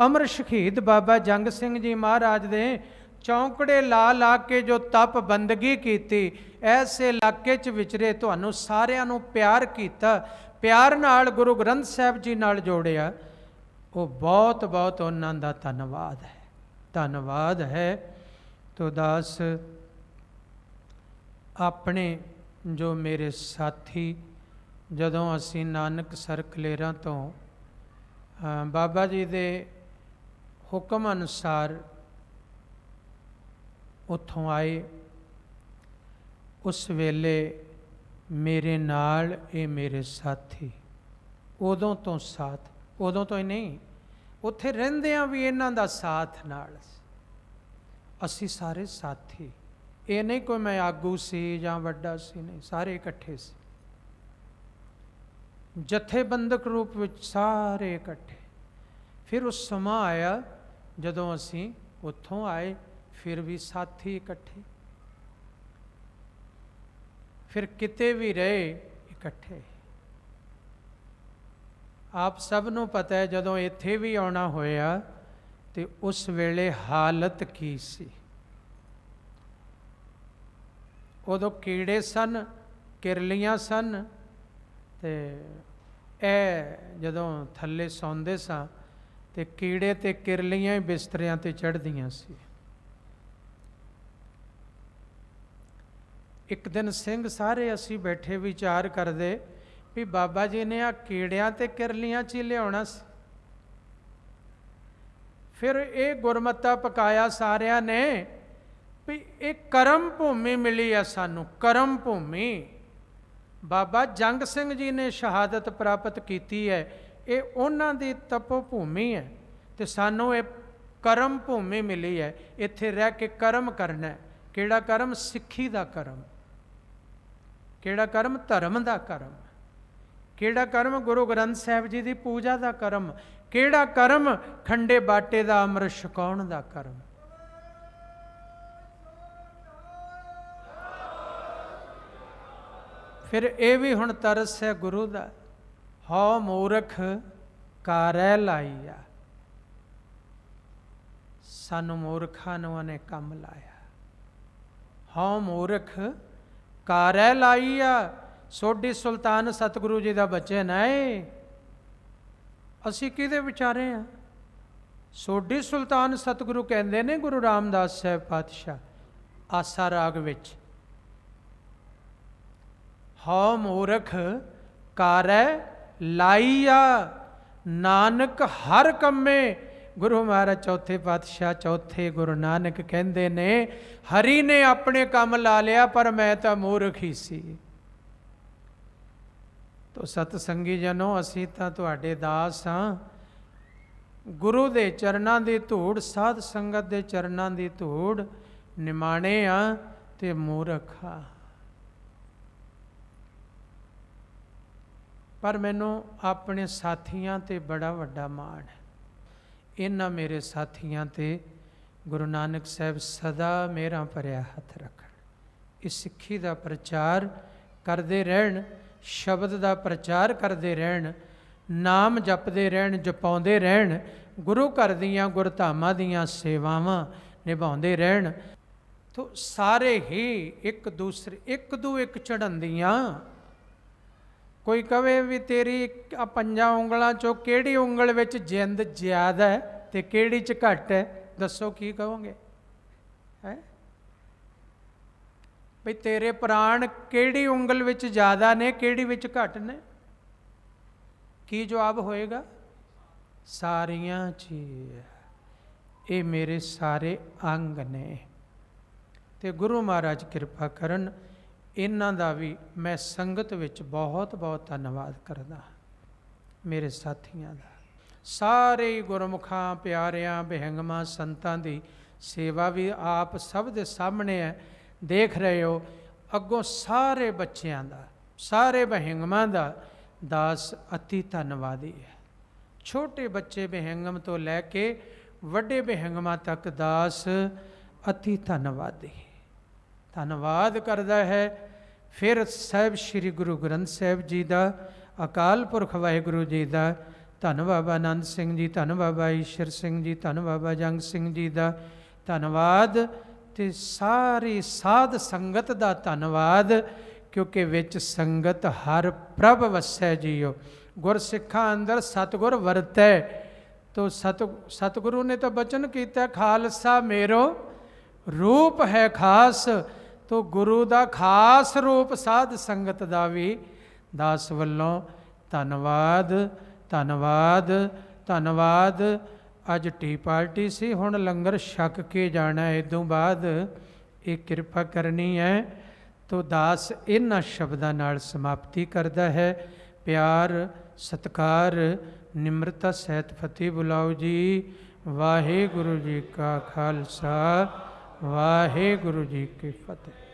ਅਮਰ ਸ਼ਹੀਦ ਬਾਬਾ ਜੰਗ ਸਿੰਘ ਜੀ ਮਹਾਰਾਜ ਦੇ ਚੌਂਕੜੇ ਲਾ ਲਾ ਕੇ ਜੋ ਤਪ ਬੰਦਗੀ ਕੀਤੀ, ਐਸੇ ਇਲਾਕੇ 'ਚ ਵਿਚਰੇ, ਤੁਹਾਨੂੰ ਸਾਰਿਆਂ ਨੂੰ ਪਿਆਰ ਕੀਤਾ, ਪਿਆਰ ਨਾਲ ਗੁਰੂ ਗ੍ਰੰਥ ਸਾਹਿਬ ਜੀ ਨਾਲ ਜੋੜਿਆ। ਉਹ ਬਹੁਤ ਬਹੁਤ ਉਹਨਾਂ ਦਾ ਧੰਨਵਾਦ ਹੈ, ਧੰਨਵਾਦ ਹੈ। ਤੋ ਦਾਸ ਆਪਣੇ ਜੋ ਮੇਰੇ ਸਾਥੀ, ਜਦੋਂ ਅਸੀਂ ਨਾਨਕਸਰ ਕਲੇਰਾਂ ਤੋਂ ਬਾਬਾ ਜੀ ਦੇ ਹੁਕਮ ਅਨੁਸਾਰ ਉੱਥੋਂ ਆਏ। ਉਸ ਵੇਲੇ ਮੇਰੇ ਨਾਲ ਇਹ ਮੇਰੇ ਸਾਥੀ, ਉਦੋਂ ਤੋਂ ਸਾਥ, ਉਦੋਂ ਤੋਂ ਹੀ ਨਹੀਂ, ਉੱਥੇ ਰਹਿੰਦਿਆਂ ਵੀ ਇਹਨਾਂ ਦਾ ਸਾਥ ਨਾਲ ਸੀ। ਅਸੀਂ ਸਾਰੇ ਸਾਥੀ, ਇਹ ਨਹੀਂ ਕੋਈ ਮੈਂ ਆਗੂ ਸੀ ਜਾਂ ਵੱਡਾ ਸੀ, ਨਹੀਂ, ਸਾਰੇ ਇਕੱਠੇ ਸੀ, ਜਥੇਬੰਦਕ ਰੂਪ ਵਿੱਚ ਸਾਰੇ ਇਕੱਠੇ। ਫਿਰ ਉਸ ਸਮਾਂ ਆਇਆ ਜਦੋਂ ਅਸੀਂ ਉੱਥੋਂ ਆਏ, ਫਿਰ ਵੀ ਸਾਥੀ ਇਕੱਠੇ, ਫਿਰ ਕਿਤੇ ਵੀ ਰਹੇ ਇਕੱਠੇ। ਆਪ ਸਭ ਨੂੰ ਪਤਾ ਹੈ ਜਦੋਂ ਇੱਥੇ ਵੀ ਆਉਣਾ ਹੋਇਆ ਤੇ ਉਸ ਵੇਲੇ ਹਾਲਤ ਕੀ ਸੀ। ਉਦੋਂ ਕੀੜੇ ਸਨ, ਕਿਰਲੀਆਂ ਸਨ, ਤੇ ਇਹ ਜਦੋਂ ਥੱਲੇ ਸੌਂਦੇ ਸਾਂ ਤੇ ਕੀੜੇ ਤੇ ਕਿਰਲੀਆਂ ਹੀ ਬਿਸਤਰਿਆਂ ਤੇ ਚੜ੍ਹਦੀਆਂ ਸੀ। ਇੱਕ ਦਿਨ ਸਿੰਘ ਸਾਰੇ ਅਸੀਂ ਬੈਠੇ ਵਿਚਾਰ ਕਰਦੇ ਵੀ ਬਾਬਾ ਜੀ ਨੇ ਆ ਕੀੜਿਆਂ ਤੇ ਕਿਰਲੀਆਂ 'ਚ ਹੀ ਲਿਆਉਣਾ ਸੀ। ਫਿਰ ਇਹ ਗੁਰਮਤਾ ਪਕਾਇਆ ਸਾਰਿਆਂ ਨੇ ਵੀ ਇਹ ਕਰਮ ਭੂਮੀ ਮਿਲੀ ਆ ਸਾਨੂੰ, ਕਰਮ ਭੂਮੀ। ਬਾਬਾ ਜੰਗ ਸਿੰਘ ਜੀ ਨੇ ਸ਼ਹਾਦਤ ਪ੍ਰਾਪਤ ਕੀਤੀ ਹੈ, ਇਹ ਉਹਨਾਂ ਦੀ ਤਪੋ ਭੂਮੀ ਹੈ ਤੇ ਸਾਨੂੰ ਇਹ ਕਰਮ ਭੂਮੀ ਮਿਲੀ ਹੈ। ਇੱਥੇ ਰਹਿ ਕੇ ਕਰਮ ਕਰਨਾ ਹੈ। ਕਿਹੜਾ ਕਰਮ? ਸਿੱਖੀ ਦਾ ਕਰਮ। ਕਿਹੜਾ ਕਰਮ? ਧਰਮ ਦਾ ਕਰਮ। ਕਿਹੜਾ ਕਰਮ? ਗੁਰੂ ਗ੍ਰੰਥ ਸਾਹਿਬ ਜੀ ਦੀ ਪੂਜਾ ਦਾ ਕਰਮ। ਕਿਹੜਾ ਕਰਮ? ਖੰਡੇ ਬਾਟੇ ਦਾ ਅੰਮ੍ਰਿਤ ਛਕਾਉਣ ਦਾ ਕਰਮ। ਫਿਰ ਇਹ ਵੀ ਹੁਣ ਤਰਸ ਹੈ ਗੁਰੂ ਦਾ, ਹਉ ਮੂਰਖ ਕਾਰੈ ਲਾਈਆ। ਸਾਨੂੰ ਮੂਰਖਾਂ ਨੂੰ ਉਹਨੇ ਕੰਮ ਲਾਇਆ। ਹਉ ਮੂਰਖ ਕਾਰੈ ਲਾਈਆ। ਸੋਢੀ ਸੁਲਤਾਨ ਸਤਿਗੁਰੂ ਜੀ ਦਾ ਬਚਨ ਹੈ। ਅਸੀਂ ਕਿਹਦੇ ਵਿਚਾਰੇ ਹਾਂ? ਸੋਢੀ ਸੁਲਤਾਨ ਸਤਿਗੁਰੂ ਕਹਿੰਦੇ ਨੇ ਗੁਰੂ ਰਾਮਦਾਸ ਸਾਹਿਬ ਪਾਤਸ਼ਾਹ ਆਸਾ ਰਾਗ ਵਿੱਚ, ਹਉ ਮੂਰਖ ਕਾਰੈ ਲਾਈਆ ਨਾਨਕ ਹਰ ਕੰਮੇ। ਗੁਰੂ ਮਹਾਰਾਜ ਚੌਥੇ ਪਾਤਸ਼ਾਹ ਚੌਥੇ ਗੁਰੂ ਨਾਨਕ ਕਹਿੰਦੇ ਨੇ ਹਰੀ ਨੇ ਆਪਣੇ ਕੰਮ ਲਾ ਲਿਆ, ਪਰ ਮੈਂ ਤਾਂ ਮੂਰਖ ਹੀ ਸੀ। ਤੋ ਸਤ ਸੰਗੀ ਜਨੋ, ਅਸੀਂ ਤਾਂ ਤੁਹਾਡੇ ਦਾਸ ਹਾਂ। ਗੁਰੂ ਦੇ ਚਰਨਾਂ ਦੀ ਧੂੜ, ਸਾਧ ਸੰਗਤ ਦੇ ਚਰਨਾਂ ਦੀ ਧੂੜ ਨਿਮਾਣੇ ਆ ਤੇ ਮੂਰਖ ਆ। ਪਰ ਮੈਨੂੰ ਆਪਣੇ ਸਾਥੀਆਂ ਤੇ ਬੜਾ ਵੱਡਾ ਮਾਣ ਹੈ। ਇਹਨਾਂ ਮੇਰੇ ਸਾਥੀਆਂ ਤੇ ਗੁਰੂ ਨਾਨਕ ਸਾਹਿਬ ਸਦਾ ਮੇਰਾ ਭਰਿਆ ਹੱਥ ਰੱਖਣ। ਇਸ ਸਿੱਖੀ ਦਾ ਪ੍ਰਚਾਰ ਕਰਦੇ ਰਹਿਣ, ਸ਼ਬਦ ਦਾ ਪ੍ਰਚਾਰ ਕਰਦੇ ਰਹਿਣ, ਨਾਮ ਜਪਦੇ ਰਹਿਣ, ਜਪਾਉਂਦੇ ਰਹਿਣ, ਗੁਰੂ ਘਰ ਦੀਆਂ ਗੁਰਧਾਮਾਂ ਦੀਆਂ ਸੇਵਾਵਾਂ ਨਿਭਾਉਂਦੇ ਰਹਿਣ। ਤੋ ਸਾਰੇ ਹੀ ਇੱਕ ਦੂਸਰੇ ਇੱਕ ਚੜ੍ਹਨਦੀਆਂ। ਕੋਈ ਕਵੇ ਵੀ ਤੇਰੀ ਪੰਜਾਂ ਉਂਗਲਾਂ 'ਚੋਂ ਕਿਹੜੀ ਉਂਗਲ ਵਿੱਚ ਜਿੰਦ ਜ਼ਿਆਦਾ ਹੈ ਤੇ ਕਿਹੜੀ 'ਚ ਘੱਟ ਹੈ? ਦੱਸੋ ਕੀ ਕਹੋਗੇ? ਹੈ ਬਈ ਤੇਰੇ ਪ੍ਰਾਣ ਕਿਹੜੀ ਉਂਗਲ ਵਿੱਚ ਜ਼ਿਆਦਾ ਨੇ, ਕਿਹੜੀ ਵਿੱਚ ਘੱਟ ਨੇ? ਕੀ ਜਵਾਬ ਹੋਏਗਾ? ਸਾਰੀਆਂ 'ਚ। ਇਹ ਮੇਰੇ ਸਾਰੇ ਅੰਗ ਨੇ ਤੇ ਗੁਰੂ ਮਹਾਰਾਜ ਕਿਰਪਾ ਕਰਨ। ਇਹਨਾਂ ਦਾ ਵੀ ਮੈਂ ਸੰਗਤ ਵਿੱਚ ਬਹੁਤ ਬਹੁਤ ਧੰਨਵਾਦ ਕਰਦਾ, ਮੇਰੇ ਸਾਥੀਆਂ ਦਾ। ਸਾਰੇ ਗੁਰਮੁਖਾਂ ਪਿਆਰਿਆਂ ਬਿਹੰਗਮਾਂ ਸੰਤਾਂ ਦੀ ਸੇਵਾ ਵੀ ਆਪ ਸਭ ਦੇ ਸਾਹਮਣੇ ਹੈ, ਦੇਖ ਰਹੇ ਹੋ। ਅੱਗੋਂ ਸਾਰੇ ਬੱਚਿਆਂ ਦਾ, ਸਾਰੇ ਬਿਹੰਗਮਾਂ ਦਾ ਦਾਸ ਅਤੀ ਧੰਨਵਾਦੀ ਹੈ। ਛੋਟੇ ਬੱਚੇ ਬਿਹੰਗਮ ਤੋਂ ਲੈ ਕੇ ਵੱਡੇ ਬਿਹੰਗਮਾਂ ਤੱਕ ਦਾਸ ਅਤੀ ਧੰਨਵਾਦੀ, ਧੰਨਵਾਦ ਕਰਦਾ ਹੈ। ਫਿਰ ਸਾਹਿਬ ਸ੍ਰੀ ਗੁਰੂ ਗ੍ਰੰਥ ਸਾਹਿਬ ਜੀ ਦਾ, ਅਕਾਲ ਪੁਰਖ ਵਾਹਿਗੁਰੂ ਜੀ ਦਾ, ਧੰਨ ਬਾਬਾ ਆਨੰਦ ਸਿੰਘ ਜੀ, ਧੰਨ ਬਾਬਾ ਈਸ਼ਰ ਸਿੰਘ ਜੀ, ਧੰਨ ਬਾਬਾ ਜੰਗ ਸਿੰਘ ਜੀ ਦਾ ਧੰਨਵਾਦ ਤੇ ਸਾਰੀ ਸਾਧ ਸੰਗਤ ਦਾ ਧੰਨਵਾਦ, ਕਿਉਂਕਿ ਵਿੱਚ ਸੰਗਤ ਹਰ ਪ੍ਰਭ ਵਸੈ ਜੀਓ। ਗੁਰਸਿੱਖਾਂ ਅੰਦਰ ਸਤਿਗੁਰ ਵਰਤੈ। ਤੋ ਸਤਿਗੁਰੂ ਨੇ ਤਾਂ ਬਚਨ ਕੀਤਾ, ਖਾਲਸਾ ਮੇਰੋ ਰੂਪ ਹੈ ਖਾਸ। ਤੋ ਗੁਰੂ ਦਾ ਖਾਸ ਰੂਪ ਸਾਧ ਸੰਗਤ ਦਾ ਵੀ ਦਾਸ ਵੱਲੋਂ ਧੰਨਵਾਦ, ਧੰਨਵਾਦ, ਧੰਨਵਾਦ। ਅੱਜ ਟੀ ਪਾਰਟੀ ਸੀ, ਹੁਣ ਲੰਗਰ ਛਕ ਕੇ ਜਾਣਾ। ਇਦੋਂ ਬਾਅਦ ਇਹ ਕਿਰਪਾ ਕਰਨੀ ਹੈ। ਤੋ ਦਾਸ ਇਹਨਾਂ ਸ਼ਬਦਾਂ ਨਾਲ ਸਮਾਪਤੀ ਕਰਦਾ ਹੈ। ਪਿਆਰ ਸਤਿਕਾਰ ਨਿਮਰਤਾ ਸਹਿਤ ਫਤਿਹ ਬੁਲਾਓ ਜੀ। ਵਾਹਿਗੁਰੂ ਜੀ ਕਾ ਖਾਲਸਾ ਵਾਹਿਗੁਰੂ ਜੀ ਕੀ ਫਤਿਹ।